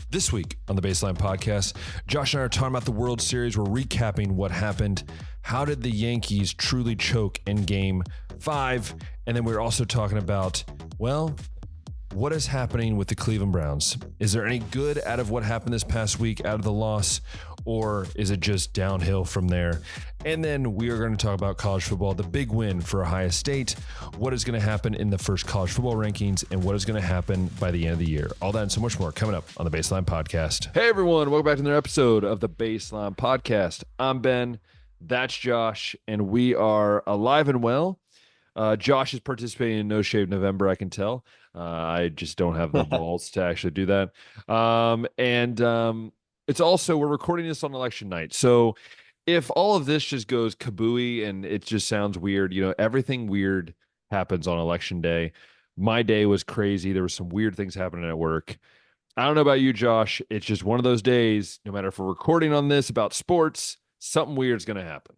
This week on the Baseline Podcast, Josh and I are talking about the World Series. We're recapping what happened. How did the Yankees truly choke in Game 5? And then we're also talking about, well, what is happening with the Cleveland Browns? Is there any good out of what happened this past week, out of the loss, or is it just downhill from there? And then we are going to talk about college football, the big win for Ohio State, what is going to happen in the first college football rankings, and what is going to happen by the end of the year. All that and so much more coming up on the Baseline Podcast. Hey, everyone. Welcome back to another episode of the Baseline Podcast. I'm Ben. That's Josh, and we are alive and well. Josh is participating in No Shave November, I can tell. I just don't have the balls to actually do that. It's also, we're recording this on election night. So if all of this just goes kabooey and it just sounds weird, you know, everything weird happens on election day. My day was crazy. There were some weird things happening at work. I don't know about you, Josh. It's just one of those days, no matter if we're recording on this about sports, something weird is going to happen.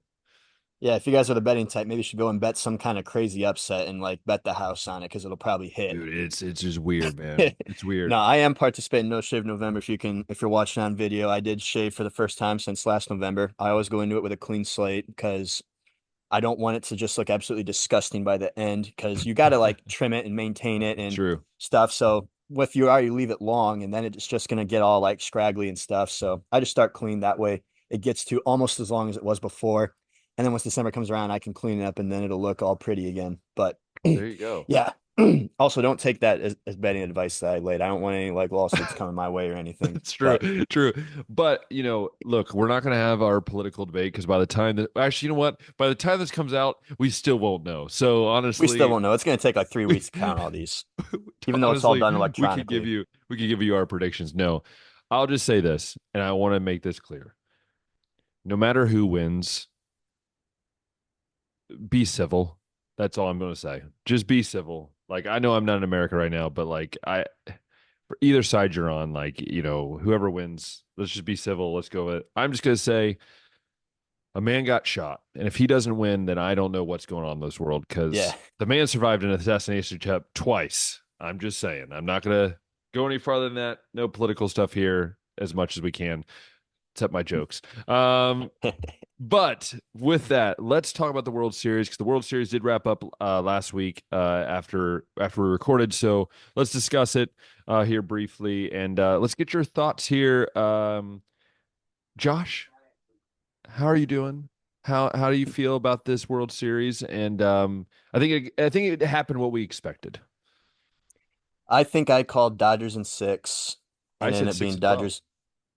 Yeah, if you guys are the betting type, maybe you should go and bet some kind of crazy upset and like bet the house on it because it'll probably hit. Dude, it's just weird, man. It's weird. No, I am participating in No Shave November. If you're watching on video, I did shave for the first time since last November. I always go into it with a clean slate because I don't want it to just look absolutely disgusting by the end because you got to like trim it and maintain it and stuff. So if you already leave it long and then it's just going to get all like scraggly and stuff. So I just start clean that way. It gets to almost as long as it was before. And then once December comes around, I can clean it up and then it'll look all pretty again. But there you go. Yeah. Also, don't take that as betting advice that I laid. I don't want any like lawsuits coming my way or anything. It's true. True. But, you know, look, we're not going to have our political debate because by the time that actually, you know what? By the time this comes out, we still won't know. So honestly, we still won't know. It's going to take like 3 weeks to count all these, even though it's all done electronically. We could give you our predictions. No, I'll just say this, and I want to make this clear. No matter who wins, be civil. That's all I'm going to say. Just be civil. Like, I know I'm not in America right now, but like for either side you're on, like, you know, whoever wins, let's just be civil. Let's go with it. I'm just going to say a man got shot. And if he doesn't win, then I don't know what's going on in this world because the man survived an assassination attempt twice. I'm just saying. I'm not going to go any farther than that. No political stuff here as much as we can, except my jokes. But with that, let's talk about the World Series because the World Series did wrap up last week after we recorded. So let's discuss it here briefly, and let's get your thoughts here. Josh, how are you doing? How do you feel about this World Series? And I think it happened what we expected. I think I called Dodgers in 6, and then it being Dodgers.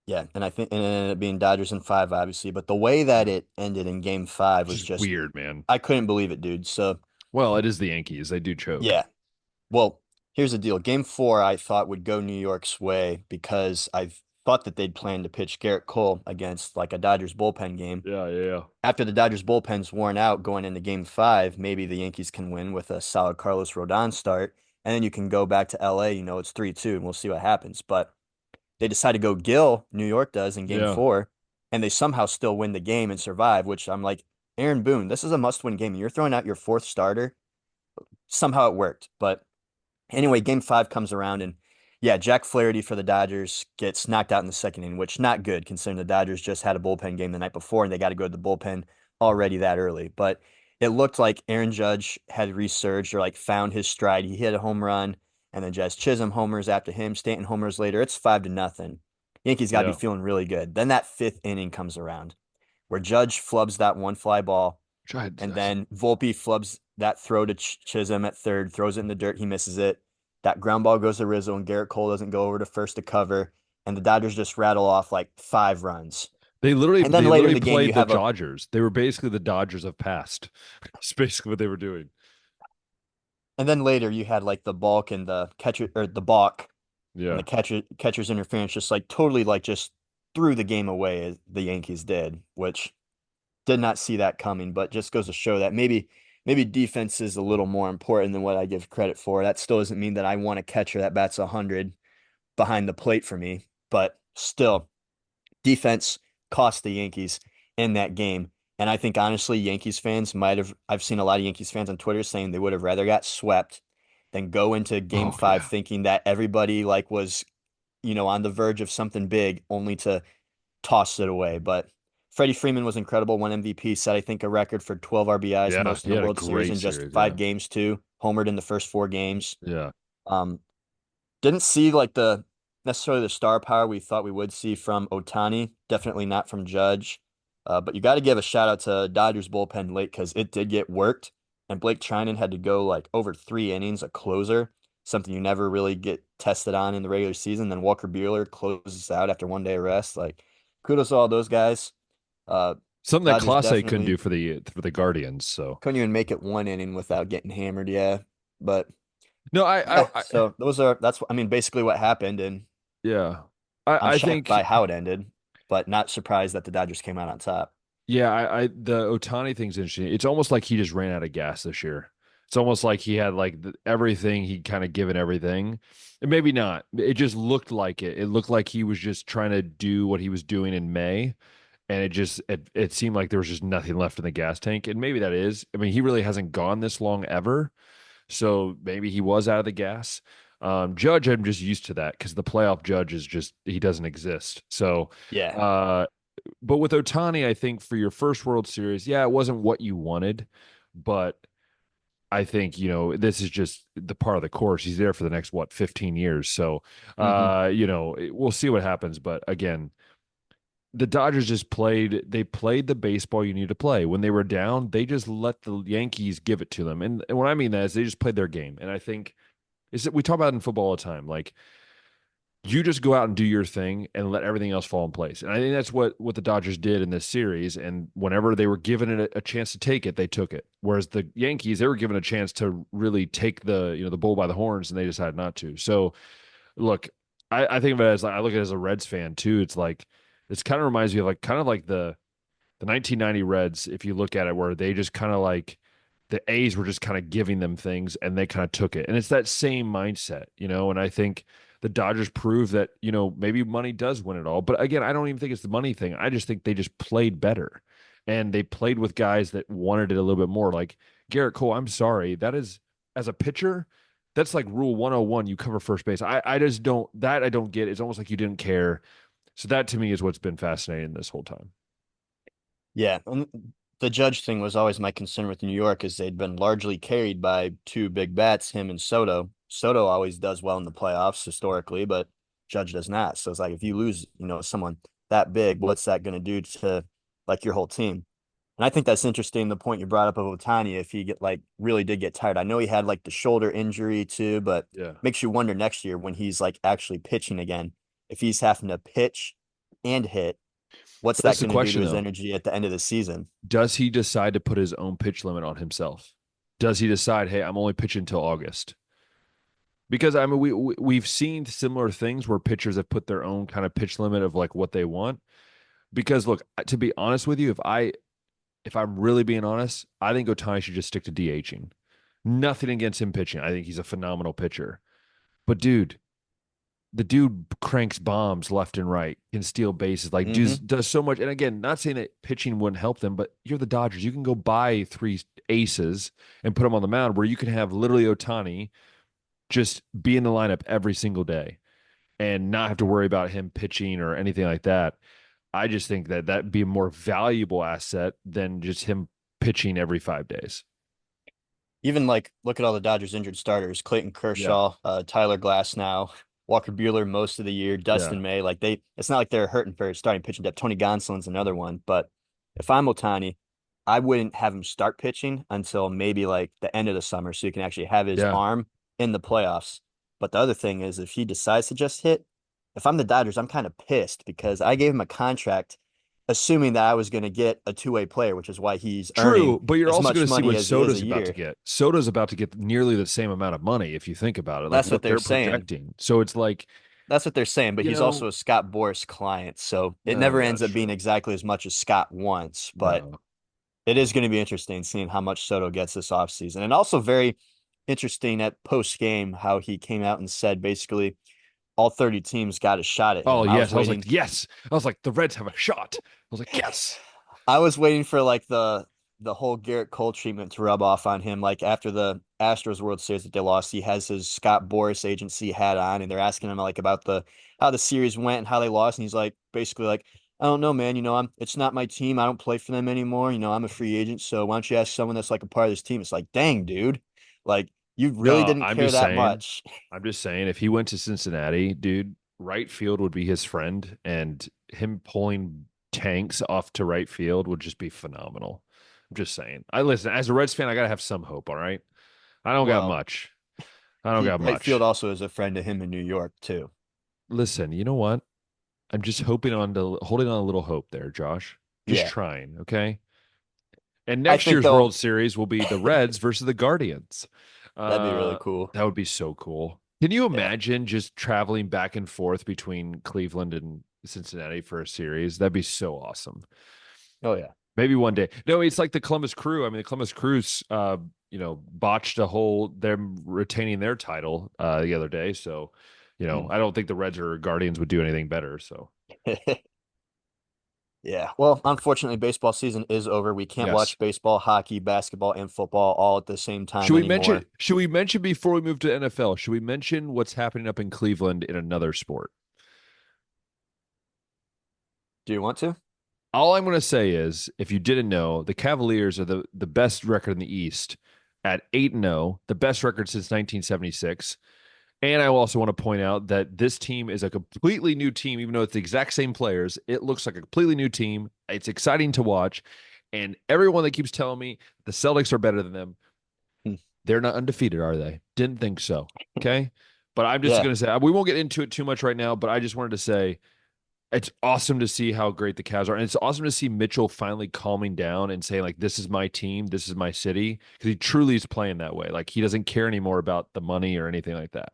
Yeah, and it ended up being Dodgers in 5, obviously. But the way that it ended in Game 5 was just weird, man. I couldn't believe it, dude. So, well, it is the Yankees. They do choke. Yeah. Well, here's the deal. Game 4, I thought would go New York's way because I thought that they'd planned to pitch Garrett Cole against like a Dodgers bullpen game. Yeah. After the Dodgers bullpen's worn out going into Game 5, maybe the Yankees can win with a solid Carlos Rodon start. And then you can go back to LA, you know, it's 3-2, and we'll see what happens. But they decide to go Gil, New York does, in Game 4, and they somehow still win the game and survive, which I'm like, Aaron Boone, this is a must-win game. You're throwing out your 4th starter. Somehow it worked. But anyway, Game 5 comes around, and yeah, Jack Flaherty for the Dodgers gets knocked out in the second inning, which not good considering the Dodgers just had a bullpen game the night before, and they got to go to the bullpen already that early. But it looked like Aaron Judge had resurged or like found his stride. He hit a home run. And then Jazz Chisholm homers after him, Stanton homers later. It's 5-0. Yankees got to be feeling really good. Then that 5th inning comes around where Judge flubs that one fly ball. Then Volpe flubs that throw to Chisholm at 3rd, throws it in the dirt. He misses it. That ground ball goes to Rizzo, and Garrett Cole doesn't go over to first to cover. And the Dodgers just rattle off like 5 runs. They literally played the Dodgers. They were basically the Dodgers of past. That's basically what they were doing. And then later you had like the balk and the catcher or the balk and the catcher's interference just like totally like just threw the game away as the Yankees did, which did not see that coming, but just goes to show that maybe defense is a little more important than what I give credit for. That still doesn't mean that I want a catcher that bats 100 behind the plate for me, but still defense cost the Yankees in that game. And I think, honestly, Yankees fans I've seen a lot of Yankees fans on Twitter saying they would have rather got swept than go into Game 5 thinking that everybody like was on the verge of something big only to toss it away. But Freddie Freeman was incredible, won MVP, set I think a record for 12 RBIs, Yeah, most in he the had a World Series great in just series. Yeah, 5 games too. Homered in the first 4 games. yeah. Um, didn't see like the necessarily the star power we thought we would see from Otani. Definitely not from Judge. But you got to give a shout out to Dodgers bullpen late because it did get worked, and Blake Trinan had to go like over 3 innings, a closer, something you never really get tested on in the regular season. Then Walker Buehler closes out after 1 day of rest. Like, kudos to all those guys. Uh, Something that Dodgers Clase couldn't definitely do for the Guardians. So couldn't even make it 1 inning without getting hammered. Yeah, but no, yeah. So I mean, basically what happened, and yeah, I'm I shocked think by how it ended, but not surprised that the Dodgers came out on top. yeah, the Otani thing's interesting. It's almost like he just ran out of gas this year. It's almost like he had like everything he kind of given everything, and maybe not. It just looked like it. It looked like he was just trying to do what he was doing in May, and it seemed like there was just nothing left in the gas tank. And maybe that is. I mean, he really hasn't gone this long ever, so maybe he was out of the gas. Judge, I'm just used to that because the playoff Judge is just he doesn't exist. So, Yeah. uh, but with Otani, I think for your first World Series, yeah, it wasn't what you wanted, but I think, this is just the part of the course. He's there for the next, 15 years. So, Hmm. we'll see what happens. But again, the Dodgers they played the baseball you need to play. When they were down, they just let the Yankees give it to them. And what I mean that is they just played their game. And I think is that we talk about it in football all the time. Like, you just go out and do your thing and let everything else fall in place. And I think that's what the Dodgers did in this series. And whenever they were given it a chance to take it, they took it. Whereas the Yankees, they were given a chance to really take the bull by the horns, and they decided not to. So look, I think of it as like I look at it as a Reds fan too. It's like this kind of reminds me of like kind of like the 1990 Reds, if you look at it, where they just kind of like the A's were just kind of giving them things and they kind of took it. And it's that same mindset. And I think the Dodgers prove that, maybe money does win it all. But again, I don't even think it's the money thing. I just think they just played better and they played with guys that wanted it a little bit more. Like Garrett Cole, I'm sorry. That is, as a pitcher, that's like rule 101. You cover first base. I just don't, that I don't get. It's almost like you didn't care. So that to me is what's been fascinating this whole time. Yeah. And the Judge thing was always my concern with New York is they'd been largely carried by two big bats, him and Soto. Soto always does well in the playoffs historically, but Judge does not. So it's like if you lose, someone that big, what's that going to do to like your whole team? And I think that's interesting. The point you brought up of Otani, if he really did get tired. I know he had like the shoulder injury too, but Yeah. makes you wonder next year when he's like actually pitching again, if he's having to pitch and hit, what's But that's that the going to do to question his though. energy at the end of the season? Does he decide to put his own pitch limit on himself? Does he decide, hey, I'm only pitching until August? Because I mean, we've seen similar things where pitchers have put their own kind of pitch limit of like what they want. Because look, to be honest with you, if I'm really being honest, I think Otani should just stick to DHing. Nothing against him pitching. I think he's a phenomenal pitcher. But dude, the dude cranks bombs left and right, can steal bases, like Hmm. does so much. And again, not saying that pitching wouldn't help them, but you're the Dodgers. You can go buy three aces and put them on the mound where you can have literally Otani just be in the lineup every single day and not have to worry about him pitching or anything like that. I just think that that'd be a more valuable asset than just him pitching every 5 days. Even like look at all the Dodgers injured starters: Clayton Yeah. Kershaw, Tyler Glass now, Walker Buehler most of the year, Yeah. Dustin May. Like it's not like they're hurting for starting pitching depth. Tony Gonsolin's another one. But if I'm Otani, I wouldn't have him start pitching until maybe like the end of the summer, so you can actually have his Yeah. arm in the playoffs. But the other thing is, if he decides to just hit, if I'm the Dodgers, I'm kind of pissed because I gave him a contract assuming that I was going to get a two-way player, which is why he's earning True, but you're as also going much to see money what as he is a Soto's about to year. get. Soto's about to get nearly the same amount of money if you think about it, like That's what what they're they're saying. projecting. So it's like, That's what they're saying, but you he's also know, a Scott Boras client, so it oh never yeah, ends that's up being true. exactly as much as Scott wants. But No. it is going to be interesting seeing how much Soto gets this offseason. And also very interesting at post game how he came out and said basically all 30 teams got a shot at Oh him. I was yes, I was like, waiting yes. I was like, the Reds have a shot. I was like, yes. I was waiting for like the the whole Garrett Cole treatment to rub off on him. Like after the Astros World Series that they lost, he has his Scott Boras agency hat on, and they're asking him like about the how the series went and how they lost, and he's like basically like, I don't know, man. It's not my team. I don't play for them anymore. I'm a free agent. So why don't you ask someone that's like a part of this team? It's like, dang, dude, like you really No, didn't care that much. I'm just saying, if he went to Cincinnati, dude, right field would be his friend, and him pulling tanks off to right field would just be phenomenal. I'm just saying. I listen, as a Reds fan, I gotta have some hope, all right? I don't got Well, much. I don't he got right field much. also is a friend to him in New York too. Listen, you know what? I'm just hoping on to holding on a little hope there, Josh. Just Yeah, trying, okay? And I next think year's World though Series will be the Reds versus the Guardians. that'd be really Uh, cool. that would be so cool. Can you Yeah. imagine just traveling back and forth between Cleveland and Cincinnati for a series? That'd be so awesome. Oh yeah. Maybe one day. No, it's like the Columbus Crew. I mean, the Columbus Crew's, botched a whole them retaining their title the other day. So, Hmm. I don't think the Reds or Guardians would do anything better. So, Yeah. Well, unfortunately, baseball season is over. We can't yes. watch baseball, hockey, basketball, and football all at the same time anymore. Should we mention before we move to NFL? Should we mention what's happening up in Cleveland in another sport? Do you want to? All I'm going to say is, if you didn't know, the Cavaliers are the best record in the East at 8-0, the best record since 1976. And I also want to point out that this team is a completely new team, even though it's the exact same players. It looks like a completely new team. It's exciting to watch. And everyone that keeps telling me the Celtics are better than them, Hmm. they're not undefeated, are they? Didn't think so. Okay. But I'm just Yeah. going to say, we won't get into it too much right now, but I just wanted to say it's awesome to see how great the Cavs are. And it's awesome to see Mitchell finally calming down and saying, like, this is my team, this is my city. Because he truly is playing that way. Like, he doesn't care anymore about the money or anything like that.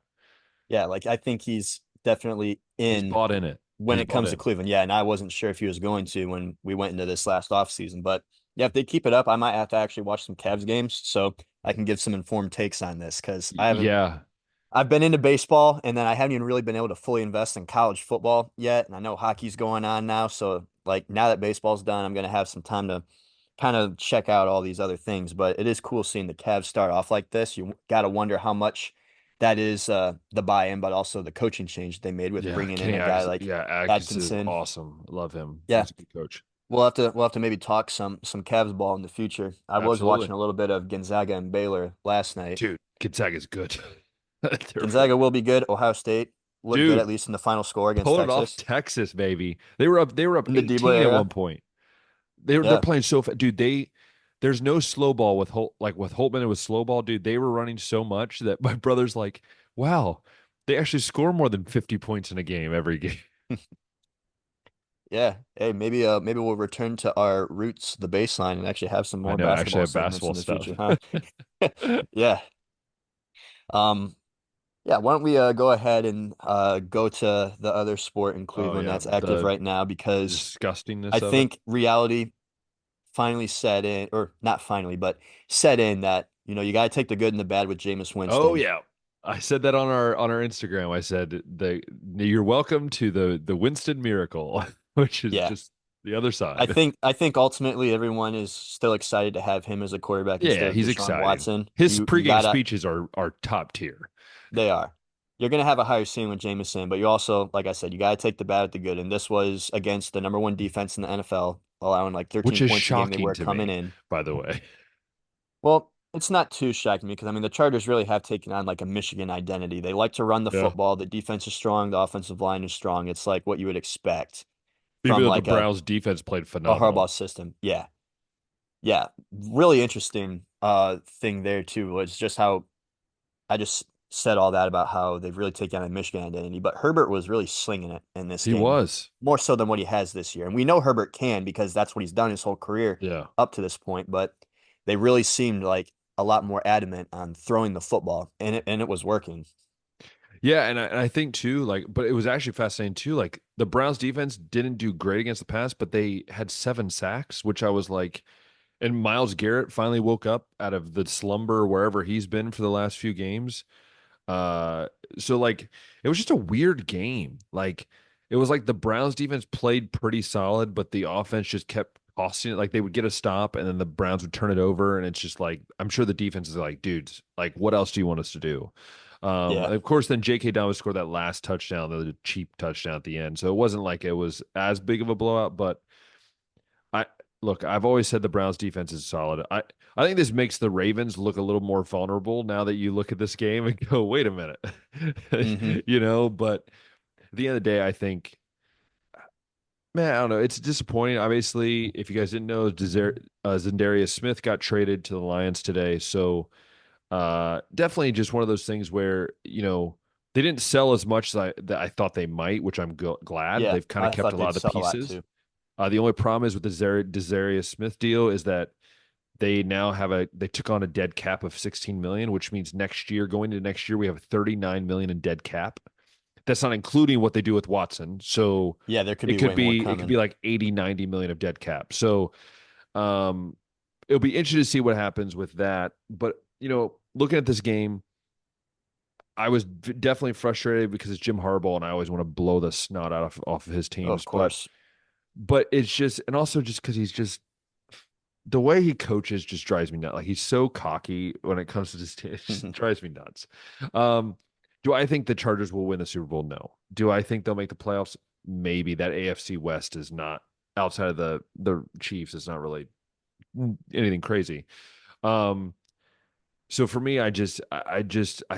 Yeah. Like I think he's definitely He's in bought in it. when He's it bought comes to in. Cleveland. Yeah. And I wasn't sure if he was going to when we went into this last offseason. But yeah, if they keep it up, I might have to actually watch some Cavs games so I can give some informed takes on this because Yeah. I've been into baseball and then I haven't even really been able to fully invest in college football yet. And I know hockey's going on now. So like now that baseball's done, I'm gonna have some time to kind of check out all these other things. But it is cool seeing the Cavs start off like this. You gotta wonder how much that is the buy-in, but also the coaching change they made with Yeah. bringing in Kenny a guy Atkinson. like Yeah. Atkinson is Atkinson. awesome. Love him. Yeah, He's a good coach. we'll have to maybe talk some Cavs ball in the future. I was Absolutely. watching a little bit of Gonzaga and Baylor last night. Dude, Gonzaga's good. Gonzaga will be good. Ohio State looked good, Dude, at least in the final score against pulled it off Texas Texas, baby. They were up in the Debo 18 at one era. point. They're Yeah. playing so fast. Dude, there's no slow ball with with Holtman and with slow ball, dude. They were running so much that my brother's like, wow, they actually score more than 50 points in a game every game. Yeah. Hey, maybe we'll return to our roots, the baseline, and actually have some I more know, I actually basketball have segments basketball in the stuff. future, huh? Yeah. Um, yeah, why don't we go ahead and go to the other sport in Oh Cleveland yeah, that's active the right now because I disgustingness of it. think reality finally set in, or not finally, but set in that, you got to take the good and the bad with Jameis Oh Winston. yeah. I said that on our Instagram. I said you're welcome to the Winston miracle, which is Yeah. just the other I side. think I think ultimately everyone is still excited to have him as a quarterback instead Yeah, of he's Deshaun exciting. Watson. His You pregame gotta speeches are top tier. They are. You're gonna have a higher ceiling with Jameson, but you also, like I said, you gotta take the bad with the good. And this was against the number one defense in the NFL, allowing like Which 13 is points a game they shocking were to coming me, in. by the way. Well, it's not too shocking because I mean the Chargers really have taken on like a Michigan identity. They like to run the Yeah. football. The defense is strong, the offensive line is strong. It's like what you would expect Even from though the like Browns defense played a phenomenal. Harbaugh system. Yeah. Yeah. Really interesting thing there too was just how I just said all that about how they've really taken on a Michigan identity, but Herbert was really slinging it in this He game, was. more so than what he has this year. And we know Herbert can because that's what he's done his whole career Yeah. up to this point, but they really seemed like a lot more adamant on throwing the football, and it was working. Yeah, and I think too, like, but it was actually fascinating too. Like the Browns defense didn't do great against the pass, but they had 7 sacks, which I was like, and Miles Garrett finally woke up out of the slumber wherever he's been for the last few games. Uh, so like it was just a weird game. Like it was like the Browns defense played pretty solid, but the offense just kept costing it. Like they would get a stop and then the Browns would turn it over. And it's just like, I'm sure the defense is like, dudes, like, what else do you want us to do? Yeah. Of course, then J.K. Dobbins scored that last touchdown, the cheap touchdown at the end. So it wasn't like it was as big of a blowout, but I look, I've always said the Browns defense is solid. I think this makes the Ravens look a little more vulnerable now that you look at this game and go, wait a minute. Hmm. But at the end of the day, I think, man, I don't know. It's disappointing. Obviously, if you guys didn't know, Zendarius Smith got traded to the Lions today. So definitely just one of those things where, they didn't sell as much that I thought they might, which I'm glad. Yeah, They've kind of I kept thought a lot they'd of the sell a lot pieces. too. The only problem is with the Desarius Smith deal is that they now they took on a dead cap of 16 million, which means going into next year, we have 39 million in dead cap. That's not including what they do with Watson. So Yeah, there could be way more it could coming. be like 80, 90 million of dead cap. So um it'll be interesting to see what happens with that. But looking at this game, I was definitely frustrated because it's Jim Harbaugh and I always want to blow the snot off of his Of teams. course. But it's just, and also just because he's just, the way he coaches just drives me nuts. Like he's so cocky when it comes to this team. It just drives me nuts. Um, do I think the Chargers will win the Super Bowl? No. Do I think they'll make the playoffs? Maybe. That AFC West is not, outside of the Chiefs, it's not really anything crazy. Um, so for me, I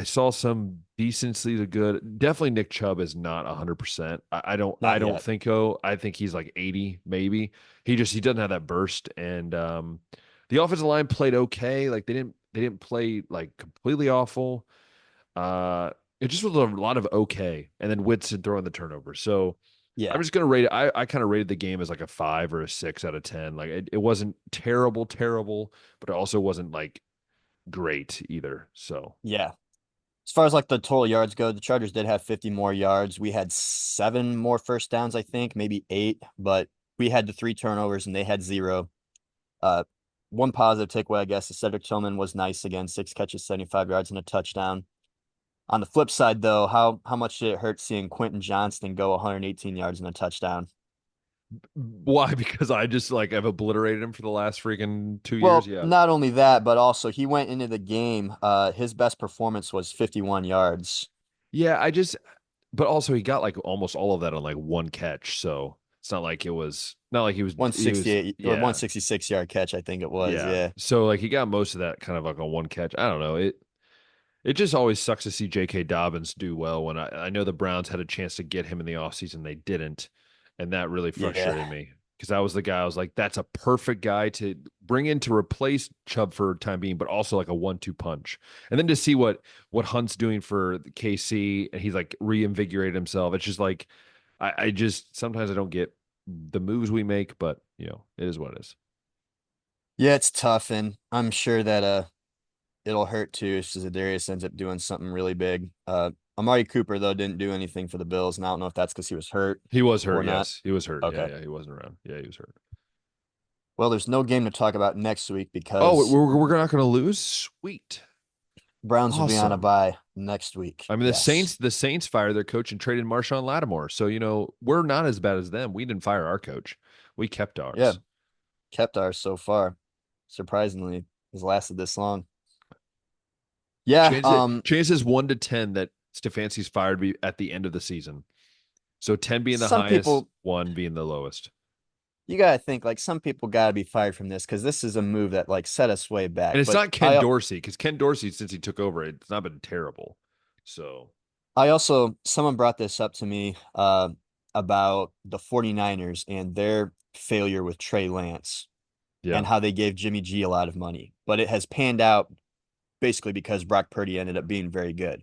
saw some decency good. Definitely Nick Chubb is not 100%. I Not don't yet. think so. I think he's like 80 maybe. He doesn't have that burst. And the offensive line played okay. Like they didn't play like completely awful. It just was a lot of okay, and then Whitson throwing the turnover. So I'm Yeah. just gonna rate it. I kind of rated the game as like a 5 or a 6 out of 10. Like it wasn't terrible, but it also wasn't like great either. So Yeah. As far as like the total yards go, the Chargers did have 50 more yards. We had 7 more first downs, I think, maybe 8, but we had the 3 turnovers and they had 0. Uh, One positive takeaway, I guess, is Cedric Tillman was nice again, 6 catches, 75 yards and a touchdown. On the flip side, though, how much did it hurt seeing Quentin Johnston go 118 yards and a touchdown? why? Because I just like I've obliterated him for the last freaking 2 years. Well, Yeah. not only that, but also he went into the game. His best performance was 51 yards. Yeah, but also he got like almost all of that on like one catch. So it's not like he was 168 or yeah. 166 yard catch, I think it was. Yeah. Yeah. So like he got most of that kind of like on one catch. I don't know. It just always sucks to see J.K. Dobbins do well when I know the Browns had a chance to get him in the offseason. They didn't. And that really frustrated Yeah. me because that was the guy I was like, that's a perfect guy to bring in to replace Chubb for time being, but also like a 1-2 punch. And then to see what Hunt's doing for KC and he's like reinvigorated himself. It's just like, I just sometimes I don't get the moves we make, but it is what it is. Yeah, it's tough, and I'm sure that it'll hurt too if Zadarius ends up doing something really big. Amari Cooper though didn't do anything for the Bills, and I don't know if that's because he was hurt He was or hurt. not. Yes, he was hurt. Yeah, Okay. yeah, he wasn't around. Yeah, he was hurt. Well, there's no game to talk about next week Oh, because we're not going to lose. Sweet, Browns will be on a awesome. bye next week. I mean, Yes. The Saints fired their coach and traded Marshawn Lattimore. So we're not as bad as them. We didn't fire our coach. We kept Yeah, ours. kept ours so far. Surprisingly, has lasted this long. Yeah, Chances 1 to 10 that Stefanski's fired at the end of the season. So 10 being the some highest, people, 1 being the lowest. you gotta think like some people gotta be fired from this because this is a move that like set us way back. And it's But not Ken Dorsey because Ken Dorsey, since he took over, it's not been terrible. So I also someone brought this up to me about the 49ers and their failure with Trey Lance yeah, and how they gave Jimmy G a lot of money, but it has panned out basically because Brock Purdy ended up being very good.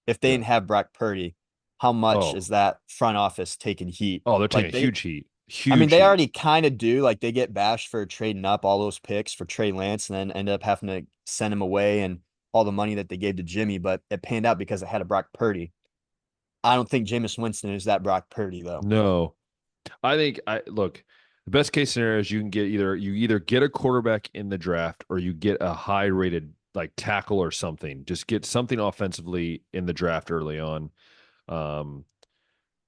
If they yeah. didn't have Brock Purdy, how much Oh, is that front office taking heat? oh, they're taking Like a they, huge heat, I mean, huge they heat. already kind of do. Like they get bashed for trading up all those picks for Trey Lance and then end up having to send him away and all the money that they gave to Jimmy, but it panned out because it had a Brock Purdy. I don't think Jameis Winston is that Brock Purdy though. No, I think I look. The best case scenario is you either get a quarterback in the draft or you get a high rated like tackle or something. Just get something offensively in the draft early on, um,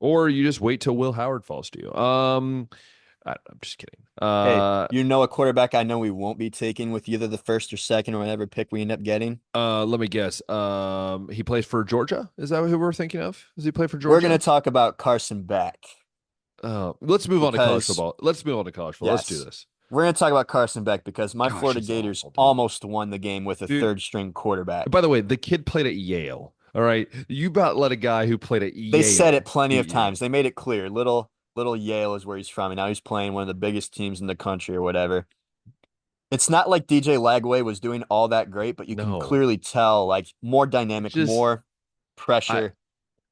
or you just wait till Will Howard falls to you. I'm just kidding. Hey, you know a quarterback I know we won't be taking with either the first or second or whatever pick we end up getting? Let me guess. He plays for Georgia. Is that who we're thinking of? Does he play for We're going to Georgia? talk about Carson Beck Let's move on to college because, football. Let's move on to college football. Let's do yes, this. we're going to talk about Carson Beck because my Gosh, Florida he's Gators awful, dude. almost won the game with a Dude, third string quarterback. by the way, the kid played at Yale. All right. You about let a guy who played at They said it Yale plenty beat of you. times. They made it clear. Little Yale is where he's from, and now he's playing one of the biggest teams in the country or whatever. It's not like DJ Lagway was doing all that great, but you can No. clearly tell like more dynamic, Just more I pressure to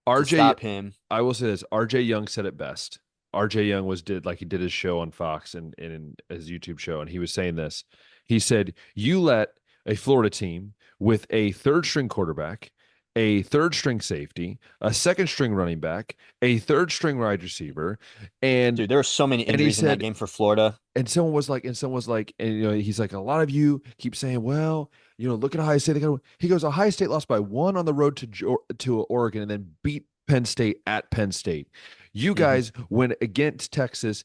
RJ stop him. I will say this. RJ Young said it best. RJ Young was did like he did his show on Fox and in his YouTube show, and he was saying this. He said, "You let a Florida team with a third string quarterback, a third string safety, a second string running back, a third string wide receiver, and Dude, there were so many and he injuries in that said, game for Florida. someone was like, and he's like, a lot of you keep saying, well, look at Ohio State. He goes, Ohio State lost by one on the road to Oregon and then beat Penn State at Penn State. You Hmm. guys went against Texas.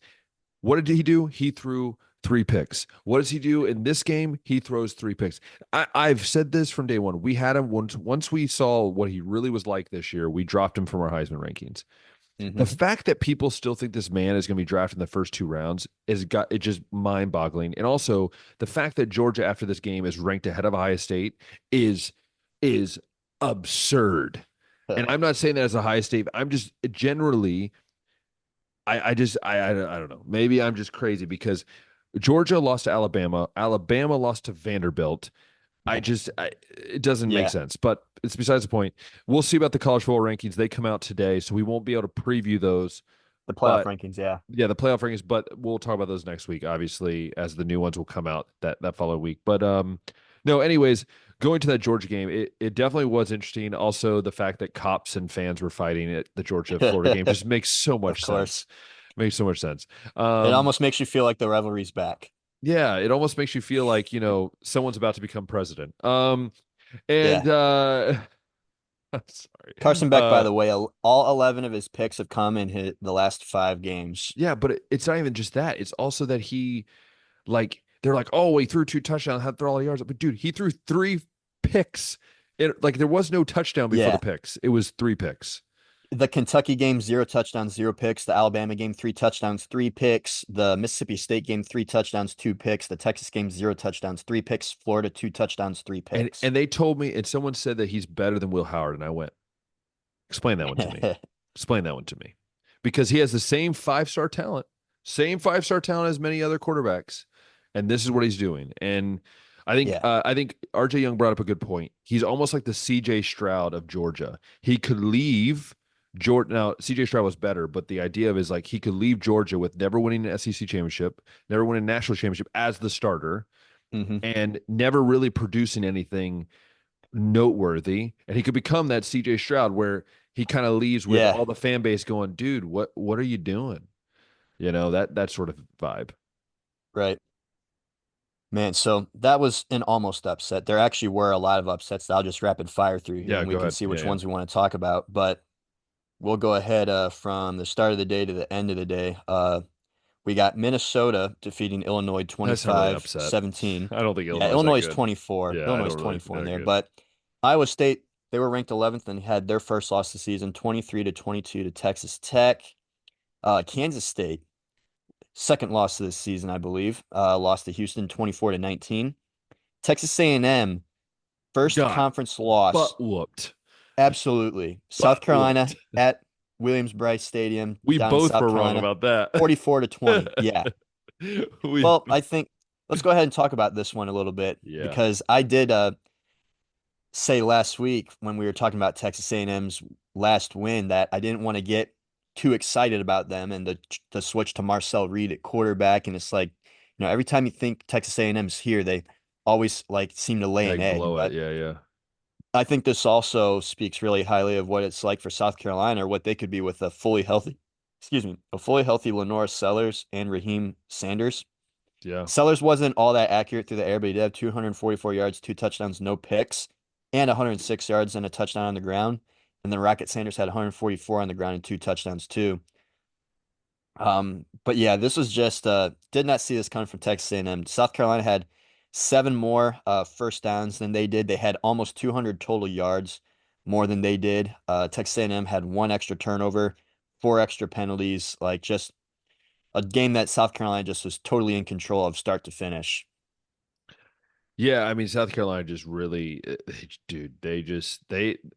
What did he do? He threw three picks. What does he do in this game? He throws three picks. I've said this from day one. We had him once we saw what he really was like this year. We dropped him from our Heisman rankings. The Hmm. fact that people still think this man is going to be drafted in the first two rounds is got it just mind-boggling. And also the fact that Georgia after this game is ranked ahead of Ohio State is absurd. And I'm not saying that as a Ohio State. I'm just generally I don't know. Maybe I'm just crazy because Georgia lost to Alabama. Alabama lost to Vanderbilt. It doesn't make Yeah, sense, but it's besides the point. We'll see about the college football rankings. They come out today, so we won't be able to preview those. the playoff But rankings. Yeah, yeah, the playoff rankings, but we'll talk about those next week, obviously, as the new ones will come out that following week. But no, anyways, going to that Georgia game, it definitely was interesting. Also, the fact that cops and fans were fighting at the Georgia Florida game just makes so of much course. sense. Makes so much sense. It Um, almost makes you feel like the rivalry's back. yeah, it almost makes you feel like, someone's about to become president. Yeah. And sorry. Carson Beck, by the way, all 11 of his picks have come in the last 5 games. Yeah, but it's not even just that. It's also that they're like, oh, he threw two touchdowns, had to throw all the yards. But dude, he threw three picks. There was no touchdown before the Yeah. picks. It was three picks. The Kentucky game, 0 touchdowns, 0 picks. The Alabama game, 3 touchdowns, 3 picks. The Mississippi State game, 3 touchdowns, 2 picks. The Texas game, 0 touchdowns, 3 picks. Florida, 2 touchdowns, three And picks. and they told me, and someone said that he's better than Will Howard, and I went, explain that one to me. Explain that one to me. Because he has the same five-star talent as many other quarterbacks. And this is what he's doing. And Yeah. I think RJ Young brought up a good point. He's almost like the CJ Stroud of Georgia. He could leave Georgia. Now, CJ Stroud was better, but the idea of is like he could leave Georgia with never winning an SEC championship, never winning a national championship as the starter, Hmm. and never really producing anything noteworthy. And he could become that CJ Stroud where he kind of leaves with Yeah. all the fan base going, dude, what are you doing? That sort of vibe. Right. Man, so that was an almost upset. There actually were a lot of upsets that I'll just rapid fire through here Yeah, and we go can ahead. see Yeah, which yeah. ones we want to talk about. But we'll go ahead from the start of the day to the end of the day. We got Minnesota defeating Illinois That's not really an upset. 25-17. I don't think Yeah, Illinois is that Illinois is good. 24. Yeah, I Illinois is don't really think 24 in they're there. good. But Iowa State, they were ranked 11th and had their first loss of the season, 23-22 to Texas Tech. Kansas State, second loss of this season, I believe, lost to Houston 24-19. Texas A&M, first God, conference loss. butt whooped. Absolutely. South Butt Carolina whooped. at Williams-Brice Stadium We down in both South were wrong Carolina, about that. 44-20. Yeah. we Well, I think let's go ahead and talk about this one a little bit yeah. because I did say last week when we were talking about Texas A&M's last win that I didn't want to get too excited about them and the switch to Marcel Reed at quarterback. And it's like, every time you think Texas A&M's here, they always like seem to lay an Like egg. blow it. But Yeah, yeah. I think this also speaks really highly of what it's like for South Carolina or what they could be with a fully healthy, a fully healthy Lenore Sellers and Raheem Sanders. Yeah. Sellers wasn't all that accurate through the air, but he did have 244 yards, 2 touchdowns, no picks, and 106 yards and a touchdown on the ground. And then Rocket Sanders had 144 on the ground and 2 touchdowns too. But yeah, this was just did not see this coming from Texas A&M. South Carolina had seven more first downs than they did. They had almost 200 total yards more than they did. Texas A&M had one extra turnover, four extra penalties, like just a game that South Carolina just was totally in control of start to finish. Yeah, I mean South Carolina just really, dude, they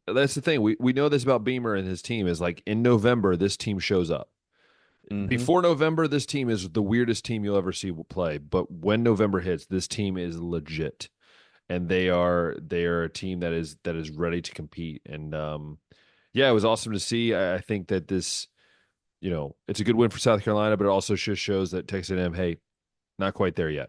that's the thing. We know this about Beamer and his team is like in November this team shows up. Hmm. Before November, this team is the weirdest team you'll ever see play. But when November hits, this team is legit, and they are a team that is ready to compete. And yeah, it was awesome to see. I think that this, it's a good win for South Carolina, but it also just shows that Texas A&M, hey, not quite there yet.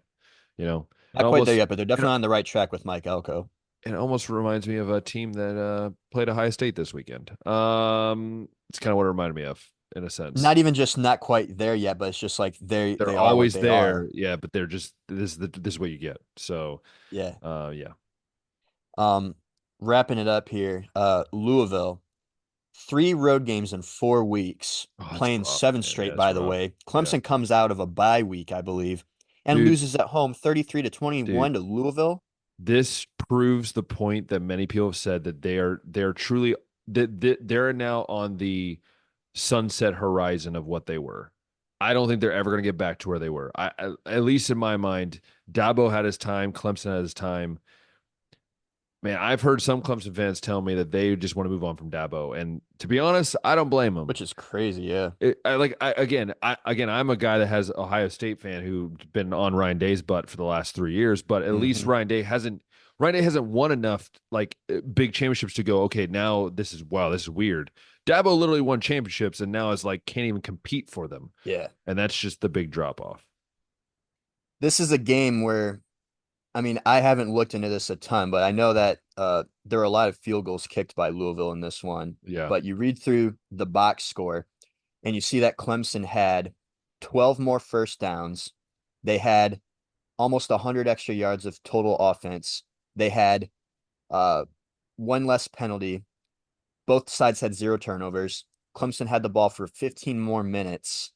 You know, it Not quite there almost yet, but they're it, definitely on the right track with Mike Elko. it almost reminds me of a team that played Ohio State this weekend. It's kind of what it reminded me of in a sense. Not even just not quite there yet, but it's just like They're they are what always they are. there, yeah, but they're just this is what you get. So, Yeah. yeah. Um, Wrapping it up here, Louisville, three road games in 4 weeks, Oh, that's playing rough, seven man. Yeah, straight, it's by the rough. way. Yeah, Clemson comes out of a bye week, I believe, and dude, loses at home 33 to dude, 21 to Louisville, this proves the point that many people have said that they're truly that they're now on the sunset horizon of what they were. I don't think they're ever going to get back to where they were. At least in my mind, Dabo had his time, Clemson had his time. Man, I've heard some Clemson fans tell me that they just want to move on from Dabo, and to be honest, I don't blame them. which is crazy. Yeah. Again, I'm a guy that has Ohio State fan who's been on Ryan Day's butt for the last 3 years, but at least Hmm. Ryan Day hasn't won enough like big championships to go, okay, now this is wow, this is weird. Dabo literally won championships and now is like can't even compete for them. Yeah. And that's just the big drop off. This is a game where, I mean, I haven't looked into this a ton, but I know that there were a lot of field goals kicked by Louisville in this one. Yeah. But you read through the box score and you see that Clemson had 12 more first downs. They had almost 100 extra yards of total offense. They had uh, one less penalty. Both sides had zero turnovers. Clemson had the ball for 15 more minutes.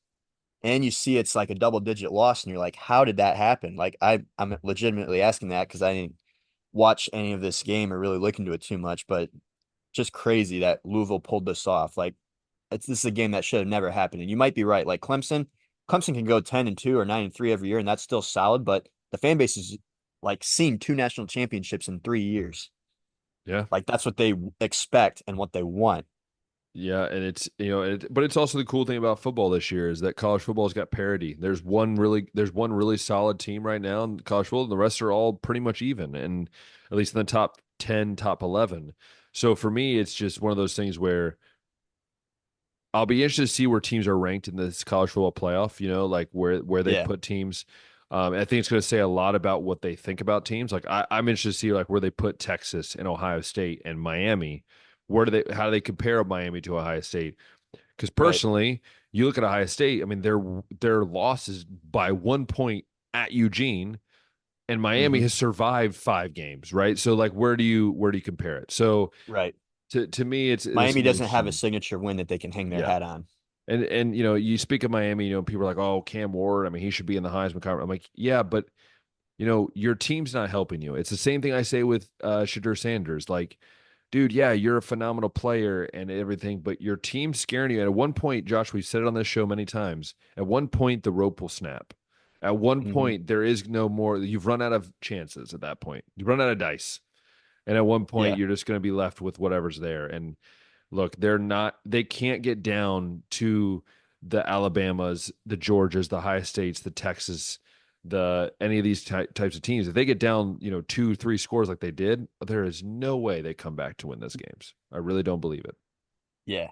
And you see it's like a double digit loss, and you're like, how did that happen? Like I'm legitimately asking that because I didn't watch any of this game or really look into it too much, but just crazy that Louisville pulled this off. Like this is a game that should have never happened. And you might be right. Like Clemson can go 10-2 or 9-3 every year, and that's still solid, but the fan base is like seeing two national championships in 3 years. Yeah. Like that's what they expect and what they want. Yeah, and but it's also the cool thing about football this year is that college football's got parity. There's one really solid team right now in college football, and the rest are all pretty much even, and at least in the top 10, top 11. So for me, it's just one of those things where I'll be interested to see where teams are ranked in this college football playoff. Like where they Yeah. put teams. I think it's going to say a lot about what they think about teams. Like I'm interested to see like where they put Texas and Ohio State and Miami. How do they compare Miami to Ohio State? Because Right. personally, you look at Ohio State. I mean, their loss is by 1 point at Eugene, and Miami Hmm. has survived 5 games, right? So like, where do you compare it? So Right. to me, this Miami will be doesn't have a interesting. signature win that they can hang their Yeah. hat on. And you speak of Miami, people are like, oh, Cam Ward. I mean, he should be in the Heisman Conference. I'm like, yeah, but your team's not helping you. It's the same thing I say with Shadur Sanders. Like, dude, yeah, you're a phenomenal player and everything, but your team's scaring you. And at one point, Josh, we've said it on this show many times. At one point, the rope will snap. At one Hmm. point, there is no more. You've run out of chances at that point. You've run out of dice. And at one point, Yeah. you're just going to be left with whatever's there. And look, they can't get down to the Alabamas, the Georgias, the Ohio States, the Texas, any of these types of teams. If they get down, 2, 3 scores like they did, there is no way they come back to win those games. I really don't believe it. Yeah.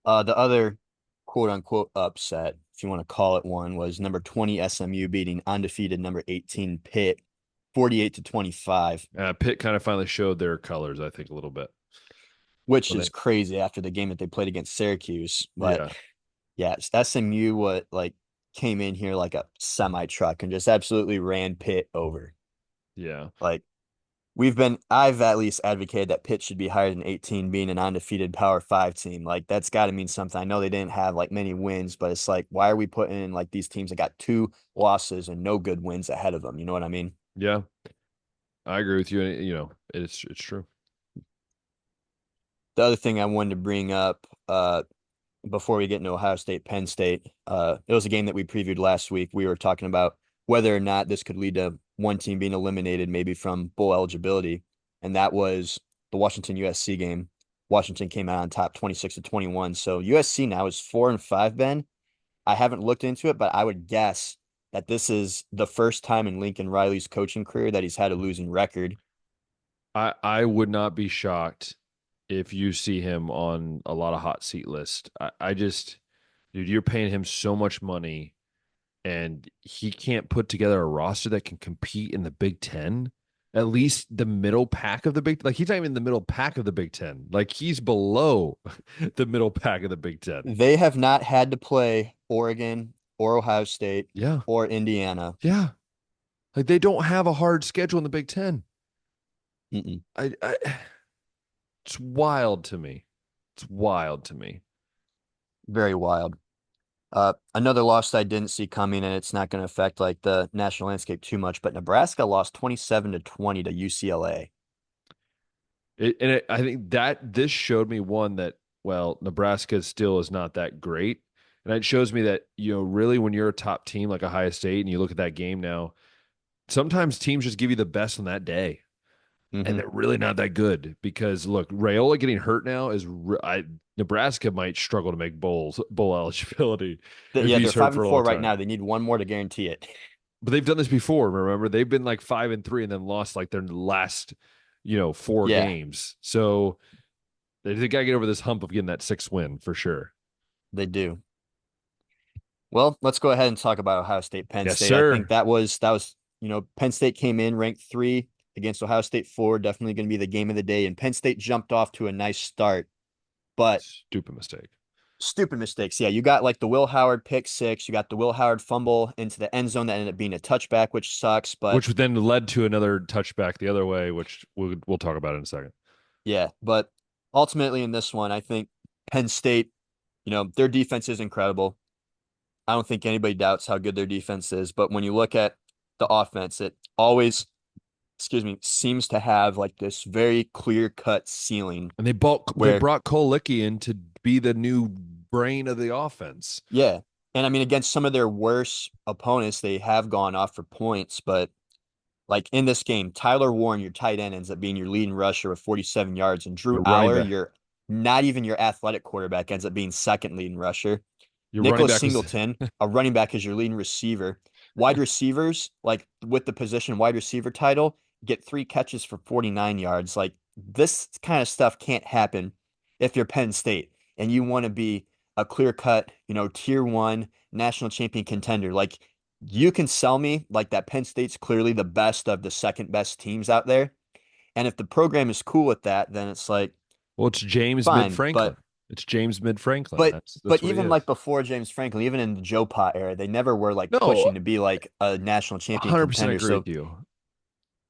The other quote unquote upset, if you want to call it one, was number 20 SMU beating undefeated number 18 Pitt 48 to 25, Pitt kind of finally showed their colors, I think, a little bit. which When is they, crazy after the game that they played against Syracuse. But yeah, yeah, SMU what like came in here like a semi truck and just absolutely ran Pitt over. yeah. Like I've at least advocated that Pitt should be higher than 18 being an undefeated Power Five team. Like that's got to mean something. I know they didn't have like many wins, but it's like, why are we putting in like these teams that got 2 losses and no good wins ahead of them? You know what I mean? Yeah, I agree with you. You know, it's true. The other thing I wanted to bring up, before we get into Ohio State, Penn State, it was a game that we previewed last week. We were talking about whether or not this could lead to one team being eliminated, maybe from bowl eligibility, and that was the Washington USC game. Washington came out on top 26-21. So USC now is 4-5, Ben. I haven't looked into it, but I would guess that this is the first time in Lincoln Riley's coaching career that he's had a losing record. I would not be shocked if you see him on a lot of hot seat list. I just, dude, you're paying him so much money, and he can't put together a roster that can compete in the Big Ten. At least the middle pack of the Big, like he's not even in the middle pack of the Big Ten. Like he's below the middle pack of the Big Ten. They have not had to play Oregon or Ohio State Yeah, or Indiana. yeah. Like they don't have a hard schedule in the Big Ten. Mm-mm. I it's wild to me. It's wild to me. Very wild. Another loss that I didn't see coming, and it's not going to affect like the national landscape too much, but Nebraska lost 27-20 to UCLA. I think that this showed me one that, well, Nebraska still is not that great. And it shows me that, you know, really when you're a top team like Ohio State and you look at that game now, sometimes teams just give you the best on that day. And Mm-hmm. they're really not that good because look, Rayola getting hurt now is Nebraska might struggle to make bowl eligibility if Yeah, they're he's hurt five for and a long four right time. now. They need one more to guarantee it. But they've done this before. Remember, they've been like 5-3 and then lost like their last, you know, 4 Yeah, games. So they got to get over this hump of getting that 6th win for sure. they do. Well, let's go ahead and talk about Ohio State, Penn Yes, State. I think sir. that was Penn State came in ranked 3 against Ohio State 4, definitely going to be the game of the day. And Penn State jumped off to a nice start, but Stupid mistake. stupid mistakes. Yeah, you got like the Will Howard pick six, you got the Will Howard fumble into the end zone that ended up being a touchback, which sucks. But Which then led to another touchback the other way, which we'll talk about in a second. yeah, but ultimately in this one, I think Penn State, their defense is incredible. I don't think anybody doubts how good their defense is, but when you look at the offense, it always, excuse me, seems to have like this very clear-cut ceiling And they where, brought Cole Licky in to be the new brain of the offense. yeah. And I mean, against some of their worst opponents, they have gone off for points, but like in this game, Tyler Warren, your tight end, ends up being your leading rusher with 47 yards, and Drew Your running Aller, back, your not even your athletic quarterback, ends up being second leading rusher. your running Nicholas back was Singleton, a running back, is your leading receiver. Wide receivers, like with the position wide receiver title, get 3 catches for 49 yards. Like this kind of stuff can't happen if you're Penn State and you want to be a clear cut, tier one national champion contender. Like you can sell me like that Penn State's clearly the best of the second best teams out there. And if the program is cool with that, then it's like, well, it's James Mid fine. Franklin. It's James Mid Franklin. But That's what he even like is. before James Franklin, even in the Joe Pot era, they never were like No, pushing to be like a national champion 100% contender. agree So with you.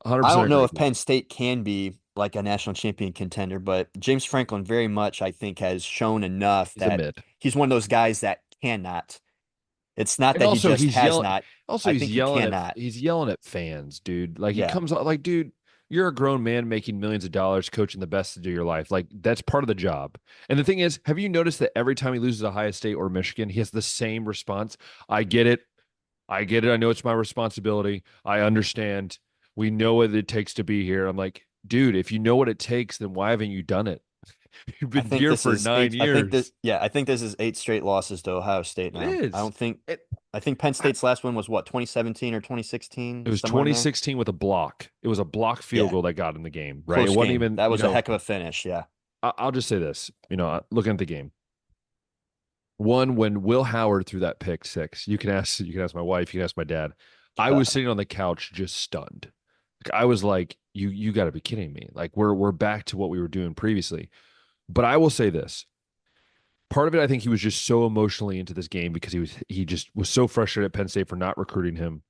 I 100% don't know agree if with you. Penn State can be like a national champion contender, but James Franklin very much, I think, has shown enough He's a that mid. he's one of those guys that cannot. It's not And that he also just he's has yelling not. also I think he cannot. he's yelling at fans, dude. Like he Yeah. comes out like, dude, you're a grown man making millions of dollars coaching the best to do your life. Like that's part of the job. And the thing is, have you noticed that every time he loses Ohio State or Michigan, he has the same response? I get it. I get it. I know it's my responsibility. I understand. We know what it takes to be here. I'm like, dude, if you know what it takes, then why haven't you done it? You've I been think here this for is nine eight. years. I think this is 8 straight losses to Ohio State It now. I is. don't think, It, I think Penn State's last one was what, 2017 or it 2016, was somewhere in there. 2016 with a block. It was a block field Yeah. goal that got in the game, right? It Close wasn't game. even, That was a heck of a finish. Yeah. I'll just say this, looking at the game. One, when Will Howard threw that pick six, you can ask my wife, you can ask my dad. I was sitting on the couch just stunned. Like, I was like, you got to be kidding me. Like we're back to what we were doing previously. But I will say this. Part of it, I think he was just so emotionally into this game because he just was so frustrated at Penn State for not recruiting him.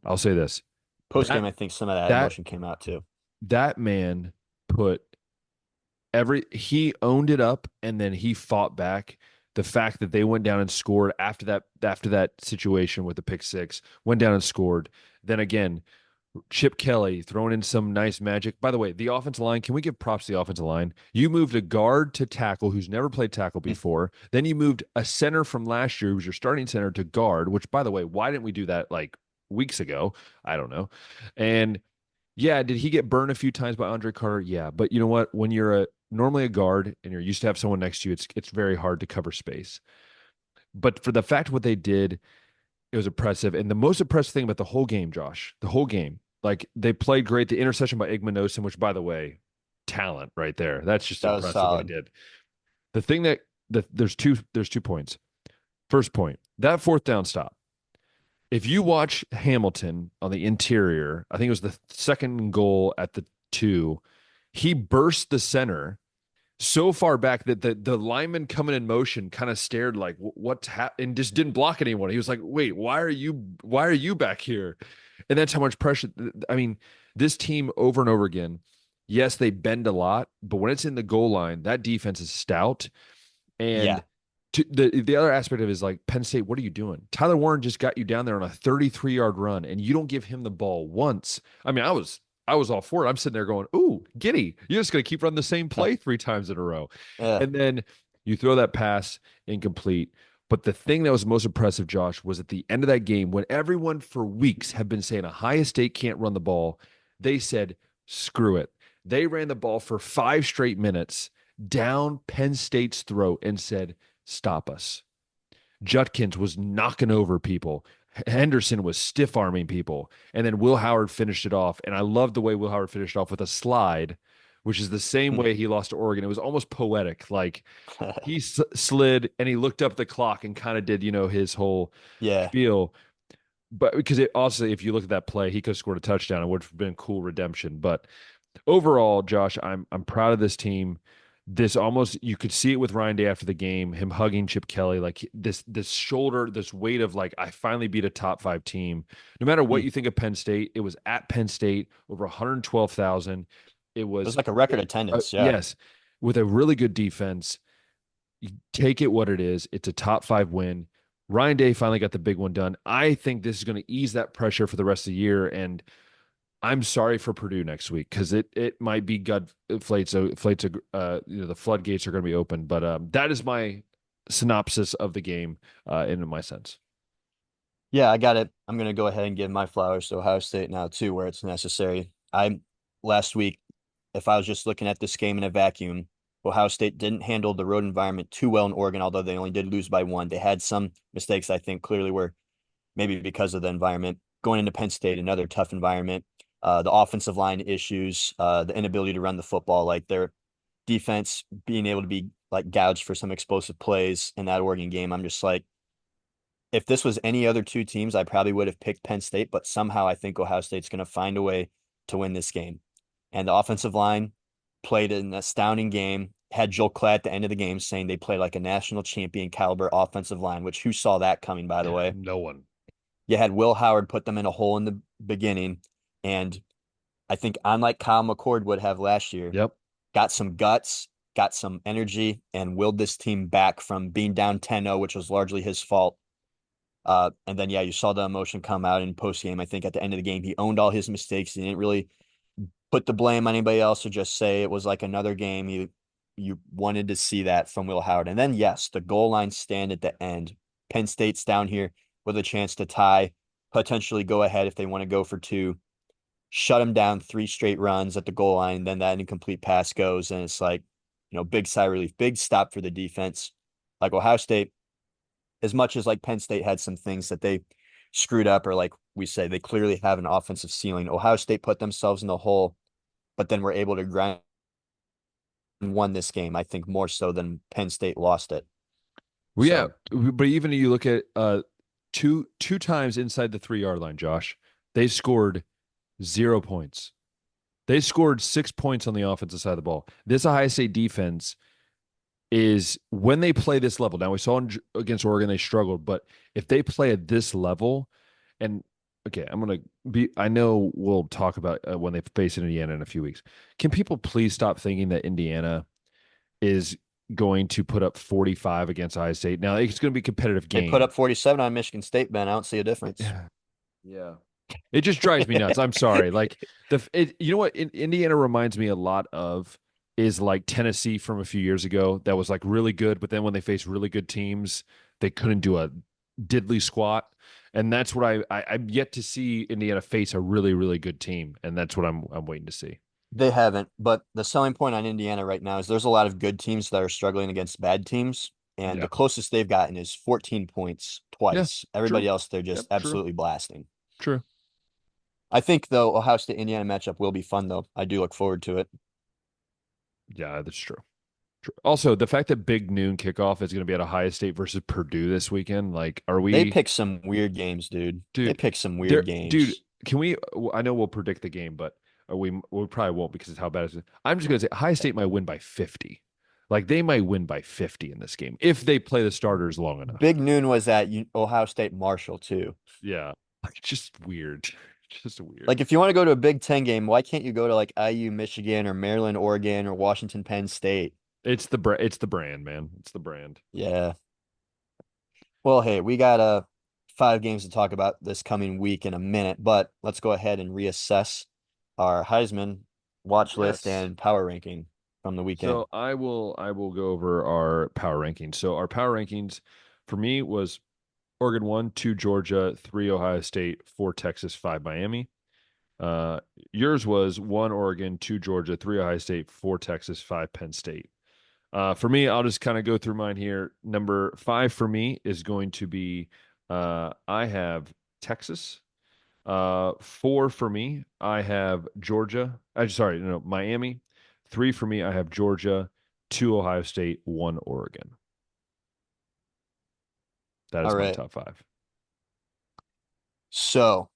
I'll say this. Post game, That I think some of that that emotion came out too. that man put he owned it up, and then he fought back. The fact that they went down and scored after that situation with the pick six, went down and scored. Then again, Chip Kelly throwing in some nice magic. By the way, the offensive line, can we give props to the offensive line? You moved a guard to tackle who's never played tackle before. Then you moved a center from last year, who was your starting center, to guard, which, by the way, why didn't we do that like weeks ago? I don't know. And yeah, did he get burned a few times by Andre Carter? Yeah. But you know what? When you're normally a guard and you're used to have someone next to you, it's very hard to cover space. But for the fact of what they did, it was impressive. And the most impressive thing about the whole game, Josh, the whole game, like they played great. The interception by Igmanosin, which, by the way, talent right there. That's just That was impressive what he solid. did. The thing there's 2 points. First point, that fourth down stop. If you watch Hamilton on the interior, I think it was the second goal at the 2, he burst the center so far back that the lineman coming in motion kind of stared like what's happening and just didn't block anyone. He was like, "Wait, why are you back here?" And that's how much pressure. I mean, this team over and over again. Yes, they bend a lot, but when it's in the goal line, that defense is stout. Yeah. And the other aspect of it is like Penn State, what are you doing? Tyler Warren just got you down there on a 33-yard run, and you don't give him the ball once. I mean, I was all for it. I'm sitting there going, "Ooh, giddy! You're just going to keep running the same play 3 times in a row," Yeah. and then you throw that pass incomplete. But the thing that was most impressive, Josh, was at the end of that game when everyone for weeks have been saying Ohio State can't run the ball. They said, "Screw it." They ran the ball for 5 straight minutes down Penn State's throat and said, "Stop us." Judkins was knocking over people. Henderson was stiff arming people. And then Will Howard finished it off. And I loved the way Will Howard finished off with a slide, which is the same way he lost to Oregon. It was almost poetic. Like he slid and he looked up the clock and kind of did, his whole Yeah. spiel. But because it also, if you look at that play, he could have scored a touchdown. It would have been cool redemption. But overall, Josh, I'm proud of this team. This almost you could see it with Ryan Day after the game, him hugging Chip Kelly, like this shoulder, this weight of like I finally beat a top 5 team. No matter what It you think of Penn State, it was at Penn State over 112,000. It was was like a record attendance. Yeah. yes, with a really good defense. You take it what it is. It's a top 5 win. Ryan Day finally got the big one done. I think this is going to ease that pressure for the rest of the year. And I'm sorry for Purdue next week because it might be gut inflates. So inflates. The floodgates are going to be open. But that is my synopsis of the game in my sense. Yeah, I got it. I'm gonna go ahead and give my flowers to Ohio State now too, where it's necessary. I last week, if I was just looking at this game in a vacuum, Ohio State didn't handle the road environment too well in Oregon, although they only did lose by 1. They had some mistakes I think clearly were maybe because of the environment. Going into Penn State, another tough environment. The offensive line issues, the inability to run the football, like their defense being able to be like gouged for some explosive plays in that Oregon game. I'm just like, if this was any other 2 teams, I probably would have picked Penn State, but somehow I think Ohio State's going to find a way to win this game. And the offensive line played an astounding game. Had Joel Klatt at the end of the game saying they played like a national champion caliber offensive line, which who saw that coming, by the way? No one. You had Will Howard put them in a hole in the beginning. And I think, unlike Kyle McCord would have last year, Yep. got some guts, got some energy, and willed this team back from being down 10-0, which was largely his fault. And then, yeah, you saw the emotion come out in post game. I think at the end of the game, he owned all his mistakes. He didn't really put the blame on anybody else or just say it was like another game. You wanted to see that from Will Howard. And then, yes, the goal line stand at the end. Penn State's down here with a chance to tie, potentially go ahead if they want to go for 2. Shut him down 3 straight runs at the goal line. Then that incomplete pass goes, and it's like, big sigh of relief, big stop for the defense. Like Ohio State, as much as like Penn State had some things that they screwed up, or like we say, they clearly have an offensive ceiling. Ohio State put themselves in the hole, but then were able to grind and won this game, I think, more so than Penn State lost it. Well, yeah, but even if you look at two times inside the 3-yard line, Josh, they scored 0 points. They scored 6 points on the offensive side of the ball. This Ohio State defense is when they play this level. Now we saw against Oregon they struggled, but if they play at this level, and okay, I'm gonna be. I know we'll talk about when they face Indiana in a few weeks. Can people please stop thinking that Indiana is going to put up 45 against Ohio State? Now it's going to be a competitive They put game. up 47 on Michigan State, Ben. I don't see a difference. Yeah. It just drives me nuts. I'm sorry. Like you know what Indiana reminds me a lot of is like Tennessee from a few years ago that was like really good, but then when they faced really good teams, they couldn't do a diddly squat. And that's what I'm yet to see Indiana face a really, really good team. And that's what I'm waiting to see. They haven't, but the selling point on Indiana right now is there's a lot of good teams that are struggling against bad teams, and Yeah. the closest they've gotten is 14 points Yeah. twice. Everybody True. else, they're Yep. just True. absolutely blasting. True. I think, though, Ohio State Indiana matchup will be fun, though. I do look forward to it. Yeah, that's true. True. Also, the fact that big noon kickoff is going to be at Ohio State versus Purdue this weekend, like, are They we, pick some weird games, dude. They dude? pick some weird Dude, games. can we? I know we'll predict the game, but we probably won't because it's how bad it is. I'm just going to say Ohio State might win by 50. Like they might win by 50 in this game if they play the starters long enough. Big Noon was at Ohio State Marshall, too. Yeah, like just weird, just weird. Like, if you want to go to a Big Ten game, why can't you go to like IU, Michigan, or Maryland, Oregon, or Washington, Penn State? It's the brand, man. It's the brand. Yeah. Well, hey, we got 5 games to talk about this coming week in a minute, but let's go ahead and reassess our Heisman watch list Yes. and power ranking from the weekend. So I will go over our power rankings. So our power rankings for me was Oregon 1, 2 Georgia, 3 Ohio State, 4 Texas, 5 Miami. Uh, Yours was 1 Oregon, 2 Georgia, 3 Ohio State, 4 Texas, 5 Penn State. For me, I'll just kind of go through mine here. Number 5 for me is going to be I have Texas. 4 for me, I have Georgia. Sorry, no, Miami. 3 for me, I have Georgia. 2 Ohio State, 1 Oregon. That All is my right. top 5. So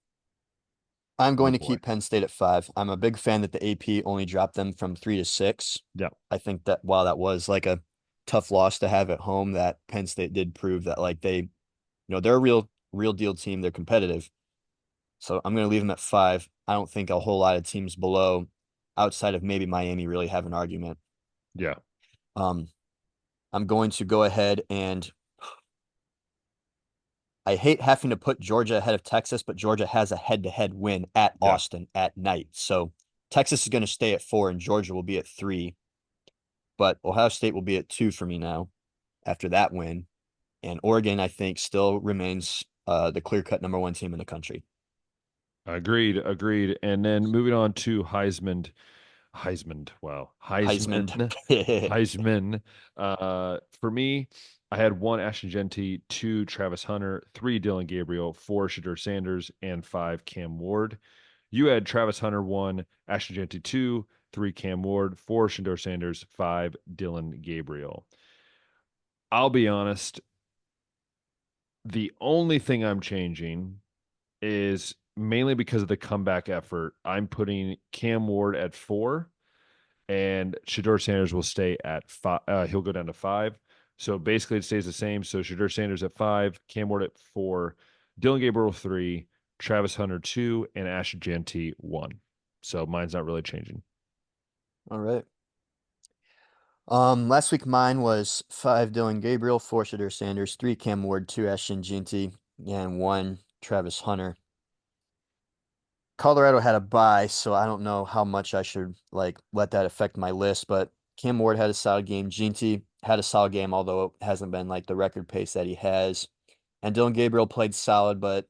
I'm Oh going to boy. keep Penn State at 5. I'm a big fan that the AP only dropped them from 3 to 6. Yeah, I think that while that was like a tough loss to have at home, that Penn State did prove that like they're a real deal team. They're competitive. So I'm going to leave them at 5. I don't think a whole lot of teams below, outside of maybe Miami, really have an argument. yeah, Um, I'm going to go ahead and I hate having to put Georgia ahead of Texas, but Georgia has a head-to-head win at yeah. Austin at night. So Texas is going to stay at 4 and Georgia will be at 3, but Ohio State will be at 2 for me now after that win. And Oregon, I think, still remains the clear-cut number 1 team in the country. Agreed, agreed. And then moving on to wow, Heisman. Heisman. For me, I had 1 Ashton Genty, 2 Travis Hunter, 3 Dylan Gabriel, 4 Shadur Sanders, and 5 Cam Ward. You had Travis Hunter 1, Ashton Genty 2, 3 Cam Ward, 4 Shadur Sanders, 5 Dylan Gabriel. I'll be honest, the only thing I'm changing is mainly because of the comeback effort. I'm putting Cam Ward at 4 and Shadur Sanders will stay at 5. He'll go down to 5. So basically it stays the same. So Shadur Sanders at 5, Cam Ward at 4, Dylan Gabriel 3, Travis Hunter 2, and Ash Genty 1. So mine's not really changing. All right. Last week mine was 5 Dylan Gabriel, 4 Shadur Sanders, 3 Cam Ward, 2 Ashton Jeanty, and 1 Travis Hunter. Colorado had a bye, so I don't know how much I should like let that affect my list, but Cam Ward had a solid game. Jeanty had a solid game, although it hasn't been like the record pace that he has. And Dylan Gabriel played solid, but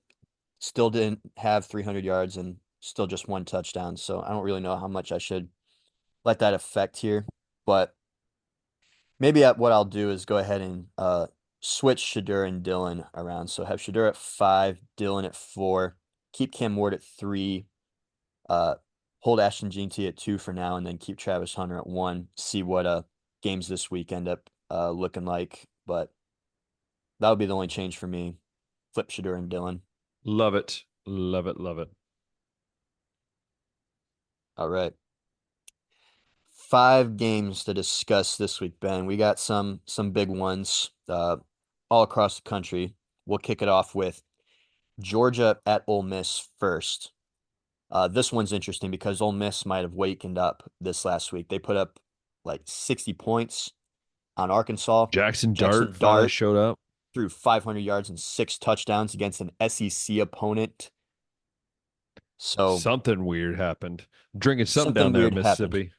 still didn't have 300 yards and still just 1 touchdown. So I don't really know how much I should let that affect here. But maybe what I'll do is go ahead and switch Shadur and Dylan around. So have Shadur at 5, Dylan at 4, keep Cam Ward at 3, uh, hold Ashton Jeanty at 2 for now, and then keep Travis Hunter at 1. See what games this week end up looking like. But that would be the only change for me. Flip Shadur and Dylan. Love it. Love it. Love it. All right. 5 games to discuss this week, Ben. We got some big ones all across the country. We'll kick it off with Georgia at Ole Miss first. This one's interesting because Ole Miss might have wakened up this last week. They put up like 60 points on Arkansas. Jackson Dart Jackson finally Dart showed up. threw 500 yards and 6 touchdowns against an SEC opponent. So Something weird happened. Drinking something down something there in weird happened. Mississippi.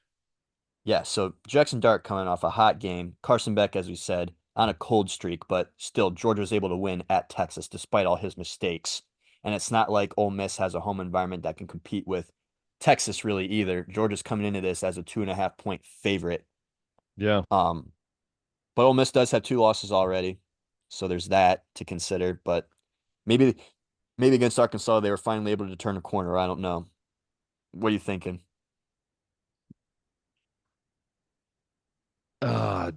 Yeah, so Jackson Dart coming off a hot game. Carson Beck, as we said, on a cold streak, but still Georgia was able to win at Texas despite all his mistakes. And it's not like Ole Miss has a home environment that can compete with Texas really either. Georgia's coming into this as a 2.5 point favorite. Yeah. Um, but Ole Miss does have two losses already, so there's that to consider. But maybe maybe against Arkansas they were finally able to turn a corner. I don't know. What are you thinking?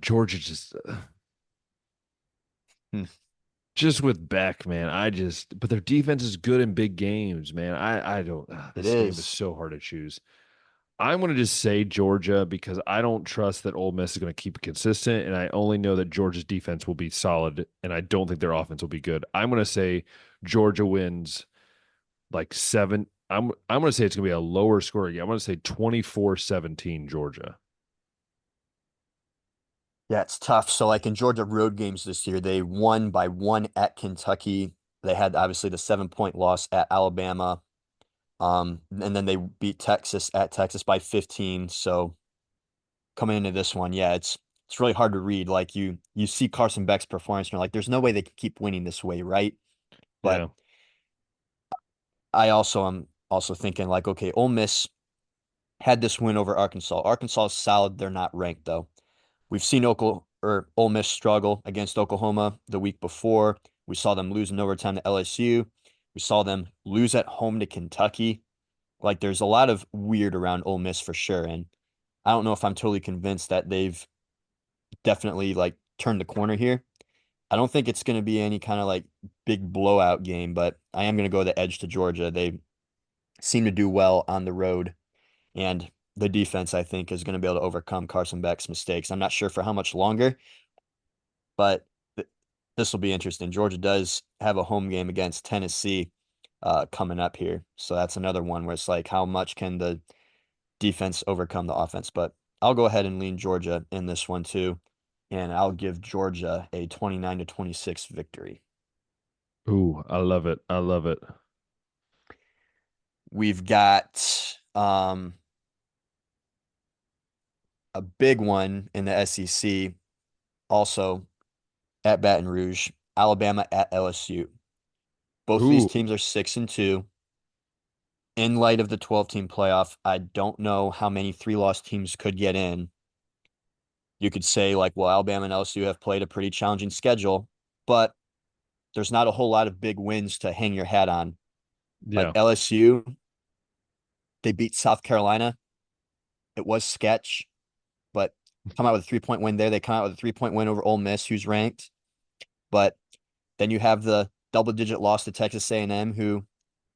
Georgia Hmm. just with Beck, man. But their defense is good in big games, man. I don't. It This game is is. so hard to choose. I'm going to just say Georgia because I don't trust that Ole Miss is going to keep it consistent, and I only know that Georgia's defense will be solid, and I don't think their offense will be good. I'm going to say Georgia wins like 7. I'm going to say it's going to be a lower scoring game. I'm going to say 24-17 Georgia. Yeah, it's tough. So, like in Georgia road games this year, they won by one at Kentucky. They had obviously the 7 point loss at Alabama. And then they beat Texas at Texas by 15. So coming into this one, yeah, it's really hard to read. Like you see Carson Beck's performance, and you're like, there's no way they could keep winning this way, right? But Yeah. I also am also thinking like, okay, Ole Miss had this win over Arkansas. Arkansas is solid. They're not ranked though. We've seen Ole Miss struggle against Oklahoma the week before. We saw them lose in overtime to LSU. We saw them lose at home to Kentucky. Like there's a lot of weird around Ole Miss for sure. And I don't know if I'm totally convinced that they've definitely like turned the corner here. I don't think it's going to be any kind of like big blowout game, but I am going to go the edge to Georgia. They seem to do well on the road, and the defense, I think, is going to be able to overcome Carson Beck's mistakes. I'm not sure for how much longer, but this will be interesting. Georgia does have a home game against Tennessee coming up here. So that's another one where it's like, how much can the defense overcome the offense? But I'll go ahead and lean Georgia in this one too. And I'll give Georgia a 29-26 victory. Ooh, I love it. I love it. We've got a big one in the SEC, also at Baton Rouge, Alabama at LSU. Both of these Ooh, teams are 6-2. In light of the 12-team playoff, I don't know how many three-loss teams could get in. You could say, like, well, Alabama and LSU have played a pretty challenging schedule, but there's not a whole lot of big wins to hang your hat on. Like yeah. LSU, they beat South Carolina. It was sketch, but come out with a 3 point win there. They come out with a 3 point win over Ole Miss, who's ranked. But then you have the double-digit loss to Texas A&M, who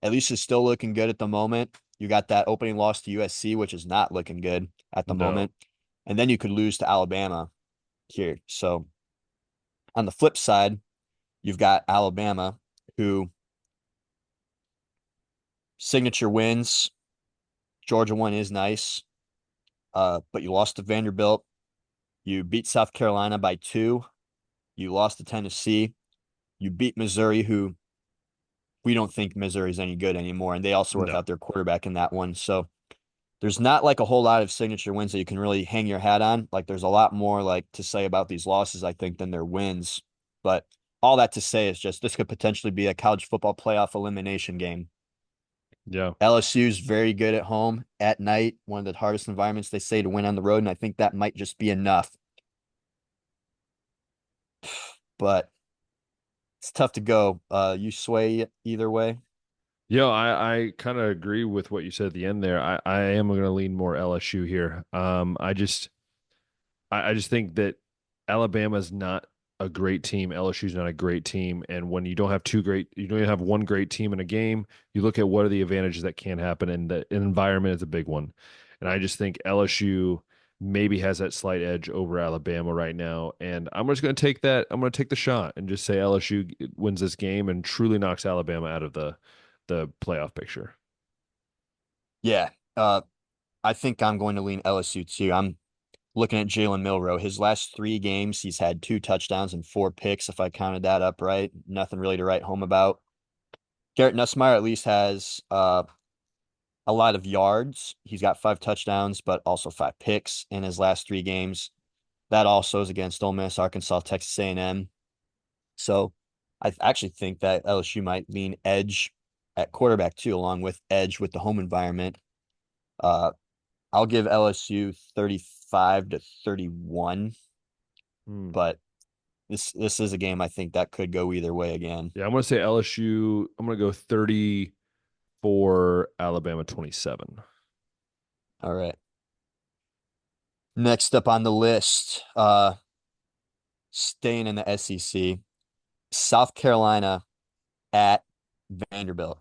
at least is still looking good at the moment. You got that opening loss to USC, which is not looking good at the No. moment. And then you could lose to Alabama here. So on the flip side, you've got Alabama, who signature wins. Georgia one is nice, but you lost to Vanderbilt. You beat South Carolina by 2. You lost to Tennessee. You beat Missouri, who we don't think Missouri is any good anymore. And they also were No. without their quarterback in that one. So there's not like a whole lot of signature wins that you can really hang your hat on. Like there's a lot more like to say about these losses, I think, than their wins. But all that to say is just this could potentially be a college football playoff elimination game. Yeah. LSU's very good at home at night, one of the hardest environments they say to win on the road, and I think that might just be enough. But it's tough to go. You sway either way. Yeah, I kind of agree with what you said at the end there. I am going to lean more LSU here. I just think that Alabama's not a great team. LSU's not a great team. And when you don't have you don't even have one great team in a game, you look at what are the advantages that can happen, and the environment is a big one. And I just think LSU maybe has that slight edge over Alabama right now. And I'm just going to take that. I'm going to take the shot and just say LSU wins this game and truly knocks Alabama out of the playoff picture. Yeah. I think I'm going to lean LSU too. I'm looking at Jalen Milroe. His last 3 games, he's had 2 touchdowns and 4 picks, if I counted that up right. Nothing really to write home about. Garrett Nussmeier at least has a lot of yards. He's got 5 touchdowns, but also 5 picks in his last 3 games. That also is against Ole Miss, Arkansas, Texas A&M. So I actually think that LSU might lean edge at quarterback too, along with edge with the home environment. Uh, I'll give LSU 35-31, Hmm. but this is a game I think that could go either way again. Yeah, I'm going to say LSU. I'm going to go 34, Alabama 27. All right. Next up on the list, staying in the SEC, South Carolina at Vanderbilt.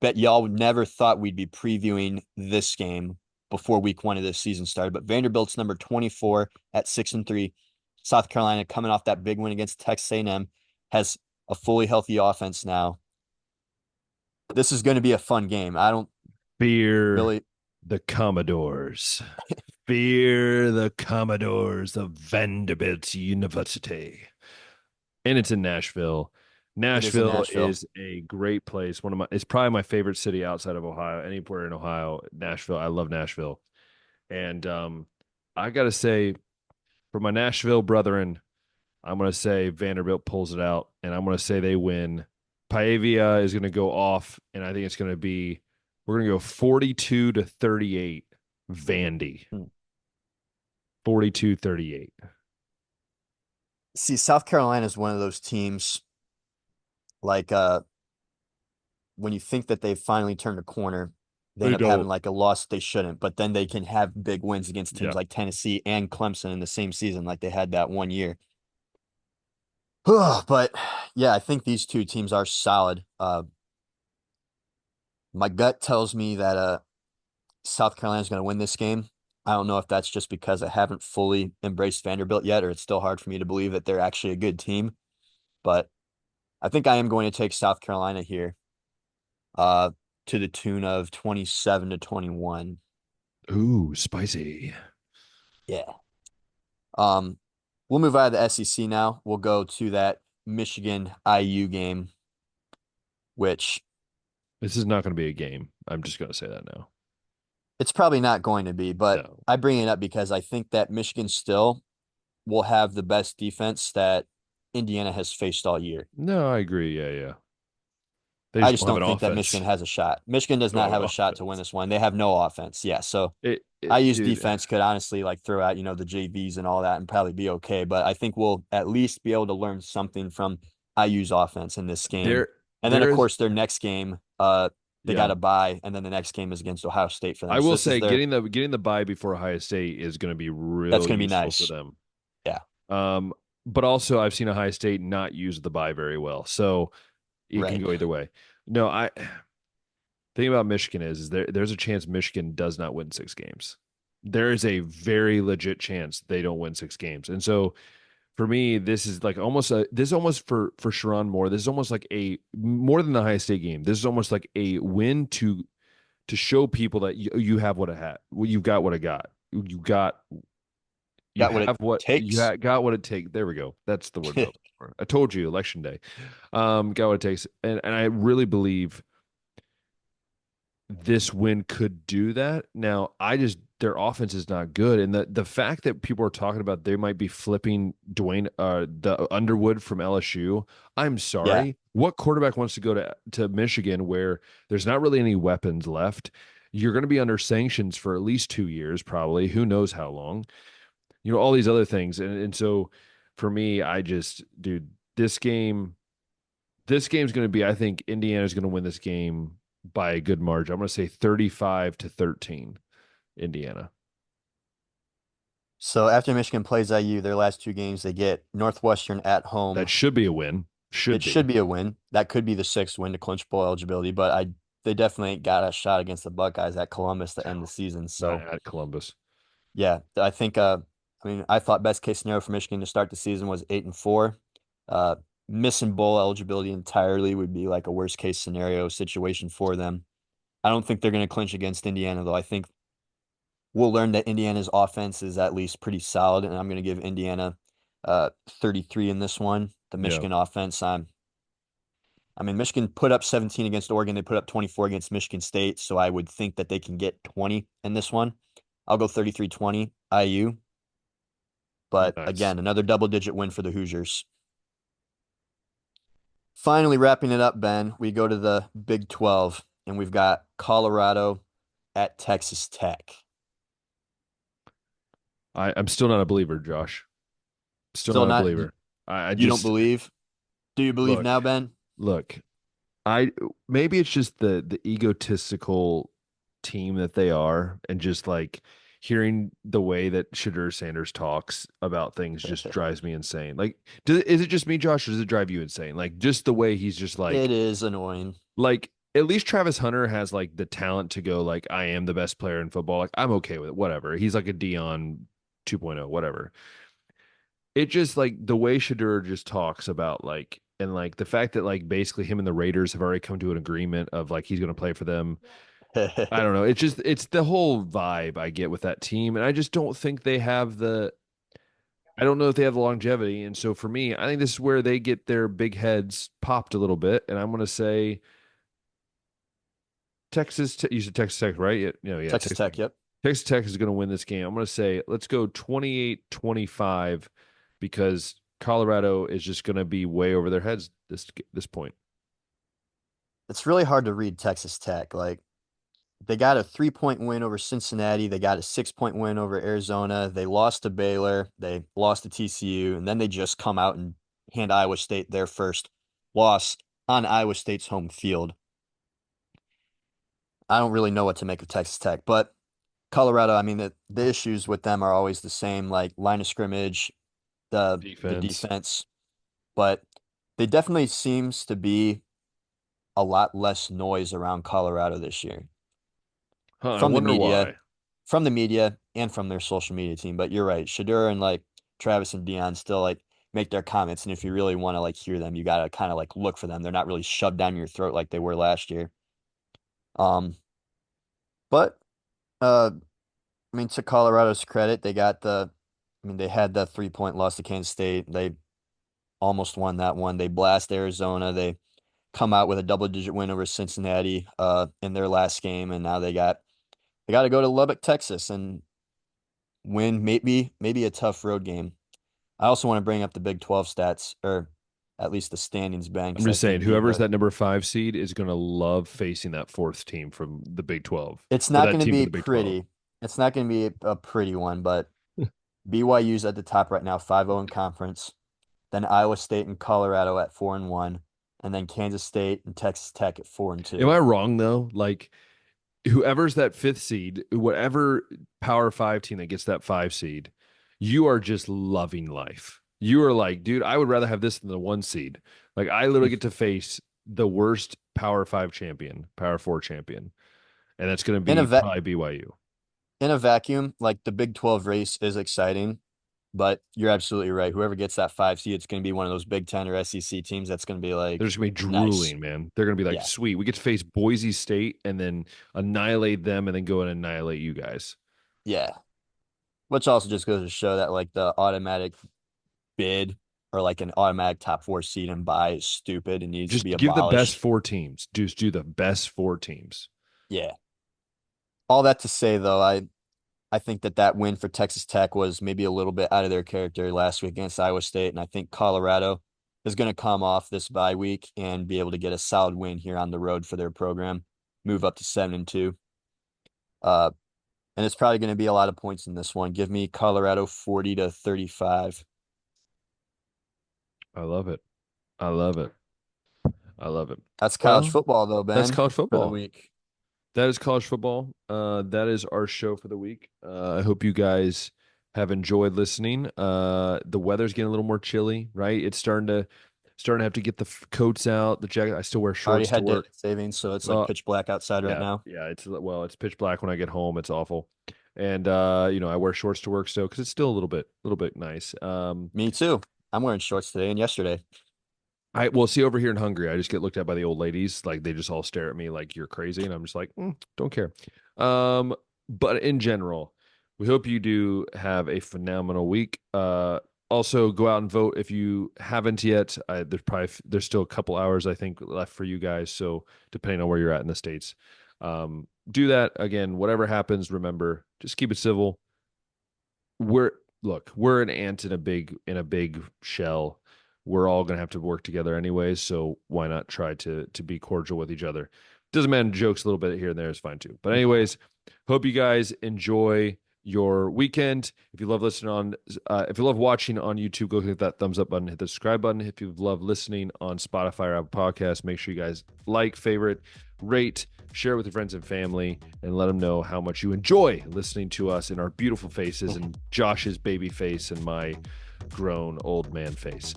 Bet y'all never thought we'd be previewing this game before week 1 of this season started, but Vanderbilt's number 24 at 6-3. South Carolina coming off that big win against Texas A&M has a fully healthy offense now. This is going to be a fun game. I don't Fear really. the Commodores. Fear the Commodores of Vanderbilt University. And it's in Nashville. It is in Nashville Nashville. is a great place. It's probably my favorite city outside of Ohio. Anywhere in Ohio, Nashville. I love Nashville. And I gotta say, for my Nashville brethren, I'm gonna say Vanderbilt pulls it out, and I'm gonna say they win. Pavia is gonna go off, and I think it's gonna be we're gonna go 42-38, Vandy. Hmm. 42-38. See, South Carolina is one of those teams like when you think that they've finally turned a corner, they They end up having don't. like a loss they shouldn't, but then they can have big wins against teams Yeah. like Tennessee and Clemson in the same season, like they had that one year. But yeah, I think these two teams are solid. My gut tells me that South Carolina is going to win this game. I don't know if that's just because I haven't fully embraced Vanderbilt yet, or it's still hard for me to believe that they're actually a good team. But I think I am going to take South Carolina here, uh, to the tune of 27-21. Ooh, spicy. Yeah. Um, we'll move out of the SEC now. We'll go to that Michigan IU game, which This is not going to be a game. I'm just going to say that now. it's probably not going to be, but No. I bring it up because I think that Michigan still will have the best defense that Indiana has faced all year. No, I agree. Yeah, yeah. They I just just don't have don't an think that offense. Michigan has a shot. Michigan does Don't not have have an a shot to win offense. this one. They have no offense. Yeah, so IU's Dude. defense could honestly like throw out, the JVs and all that and probably be okay. But I think we'll at least be able to learn something from IU's offense in this game. There, And then of there is. course their next game, they got Yeah, to bye, and then the next game is against Ohio State for them. I So will this is say their getting the bye before Ohio State is going to be that's real going to be useful for nice. them. Yeah, But also I've seen Ohio State not use the bye very well, so it can right. go either way. No, I thing about Michigan is there's a chance Michigan does not win 6 games. There is a very legit chance they don't win 6 games, and so for me, this is like this is almost for Sharon Moore. This is almost like a more than the Ohio State game. This is almost like a win to show people that you have what it had. Well, you've got what it got. You Got what it have what takes. got what it takes. There we go. That's the word. I told you, election day. Got what it takes, and I really believe this win could do that. Now, their offense is not good, and the fact that people are talking about they might be flipping Dwayne the Underwood from LSU. I'm Yeah, sorry. What quarterback wants to go to Michigan where there's not really any weapons left? You're going to be under sanctions for at least 2 years, probably. Who knows how long? All these other things, and so for me, dude, this game's going to be. I think Indiana's going to win this game by a good margin. I'm going to say 35-13, Indiana. so after Michigan plays IU, their last 2 games, they get Northwestern at That home. should be a win. It Should should be. be a win. That could be the 6th win to clinch bowl eligibility, but they definitely ain't got a shot against the Buckeyes at Columbus to end the season. Not So at Columbus. Yeah, I think I mean I thought best case scenario for Michigan to start the season was 8-4. Uh Missing bowl eligibility entirely would be like a worst case scenario situation for them. I don't think they're going to clinch against Indiana though. I think we'll learn that Indiana's offense is at least pretty solid, and I'm going to give Indiana 33 in this one. The Yeah. Michigan offense, I mean, Michigan put up 17 against Oregon. They put up 24 against Michigan State, so I would think that they can get 20 in this one. I'll go 33-20 IU, but Nice. again, another double-digit win for the Hoosiers. Finally, wrapping it up, Ben, we go to the Big 12, and we've got Colorado at Texas Tech. I'm still not a believer, Josh. Still Still not a not, believer. I you don't just believe? Do you believe look, now, Ben? look. I maybe it's just the egotistical team that they are, and just like hearing the way that Shadur Sanders talks about things just drives me insane. Like, is it just me, Josh, or does it drive you insane? Like, just the way he's just It is annoying. like at least Travis Hunter has like the talent to go like I am the best player in football. Like I'm okay with it. Whatever. He's like a Dion 2.0, whatever. It just like the way Shadur just talks about like and like the fact that like basically him and the Raiders have already come to an agreement of like he's going to play for them. I don't know. It's the whole vibe I get with that team, and I just don't think they have the. I don't know if they have the longevity, and so for me, I think this is where they get their big heads popped a little bit, and I'm going to say Texas. You said Texas Tech, right? Yeah, Texas Texas Tech. Tech, yep. Texas Tech is going to win this game. I'm going to say let's go 28-25 because Colorado is just going to be way over their heads this point. It's really hard to read Texas Tech. Like they got a 3-point win over Cincinnati. They got a 6-point win over Arizona. They lost to Baylor. They lost to TCU. And then they just come out and hand Iowa State their first loss on Iowa State's home field. I don't really know what to make of Texas Tech, but Colorado, I mean, the issues with them are always the same, like line of scrimmage, the Defense. defense, but they definitely seems to be a lot less noise around Colorado this year Huh, I from the wonder media, why. and from their social media team. But you're right, Shadur and like Travis and Dion still like make their comments, and if you really want to like hear them, you gotta kind of like look for them. They're not really shoved down your throat like they were last year. Um, but I mean, to Colorado's credit, I mean, they had that 3-point loss to Kansas State. They almost won that one. They blast Arizona. They come out with a double-digit win over Cincinnati in their last game, and now they got to go to Lubbock, Texas, and win maybe a tough road game. I also want to bring up the Big 12 stats, or at least the standings, Ben, I'm because I just saying, think whoever's that number 5 seed is going to love facing that fourth team from the Big 12 it's or not that going to team from be the Big 12. pretty. It's not going to be a pretty one, but BYU's at the top right now, 5-0 in conference. Then Iowa State and Colorado at 4-1, and then Kansas State and Texas Tech at 4 and Am 2. I wrong though? Like whoever's that 5th seed, whatever Power 5 team that gets that 5 seed, you are just loving life. You are like, dude, I would rather have this than the 1 seed. Like I literally get to face the worst Power 5 champion, Power 4 champion, and that's going to In a be va probably BYU. in a vacuum, like the Big 12 race is exciting, but you're absolutely right. Whoever gets that 5 seed, it's going to be one of those Big 10 or SEC teams that's going to be They're like just gonna be nice. drooling, man. They're gonna be like, Yeah. sweet, we get to face Boise State and then annihilate them and then go and annihilate you guys. Yeah. Which also just goes to show that like the automatic bid or like an automatic top 4 seed and buy is stupid and needs to be Just give the best abolished. 4 teams. Just do the best 4 teams. Yeah. All that to say though, I think that win for Texas Tech was maybe a little bit out of their character last week against Iowa State, and I think Colorado is going to come off this bye week and be able to get a solid win here on the road for their program, move up to 7-2. Uh, and it's probably going to be a lot of points in this one. Give me Colorado 40-35. I love it. I love it. I love it. That's college Well, football though, that's Ben, college for the football. week. That is college football. That is our show for the week. I hope you guys have enjoyed listening. The weather's getting a little more chilly, right? It's starting to have to get the coats out, the jacket. I still wear Already shorts to had daylight work. savings, so it's like Well, pitch black outside right yeah, now. yeah. It's pitch black when I get home. It's awful. And I wear shorts to work still because it's still a little bit nice. Me too. I'm wearing shorts today and yesterday. I will see over here in Hungary. I just get looked at by the old ladies, like they just all stare at me like you're crazy, and I'm just like, don't care. But in general, we hope you do have a phenomenal week. Also go out and vote if you haven't yet. There's still a couple hours I think left for you guys. So depending on where you're at in the States, do that. Again, whatever happens, remember, just keep it civil. We're an ant in a big shell. We're all gonna have to work together anyways, so why not try to be cordial with each other? Doesn't matter, jokes a little bit here and there is fine too. But anyways, hope you guys enjoy your weekend. If you love if you love watching on YouTube, go hit that thumbs up button, hit the subscribe button. If you love listening on Spotify or Apple Podcasts, make sure you guys like, favorite, rate, share it with your friends and family, and let them know how much you enjoy listening to us in our beautiful faces and Josh's baby face and my grown old man face.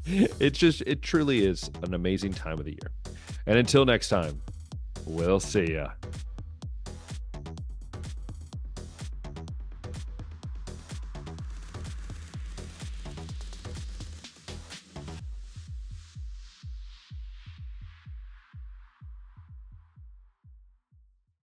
It truly is an amazing time of the year. And until next time, we'll see ya.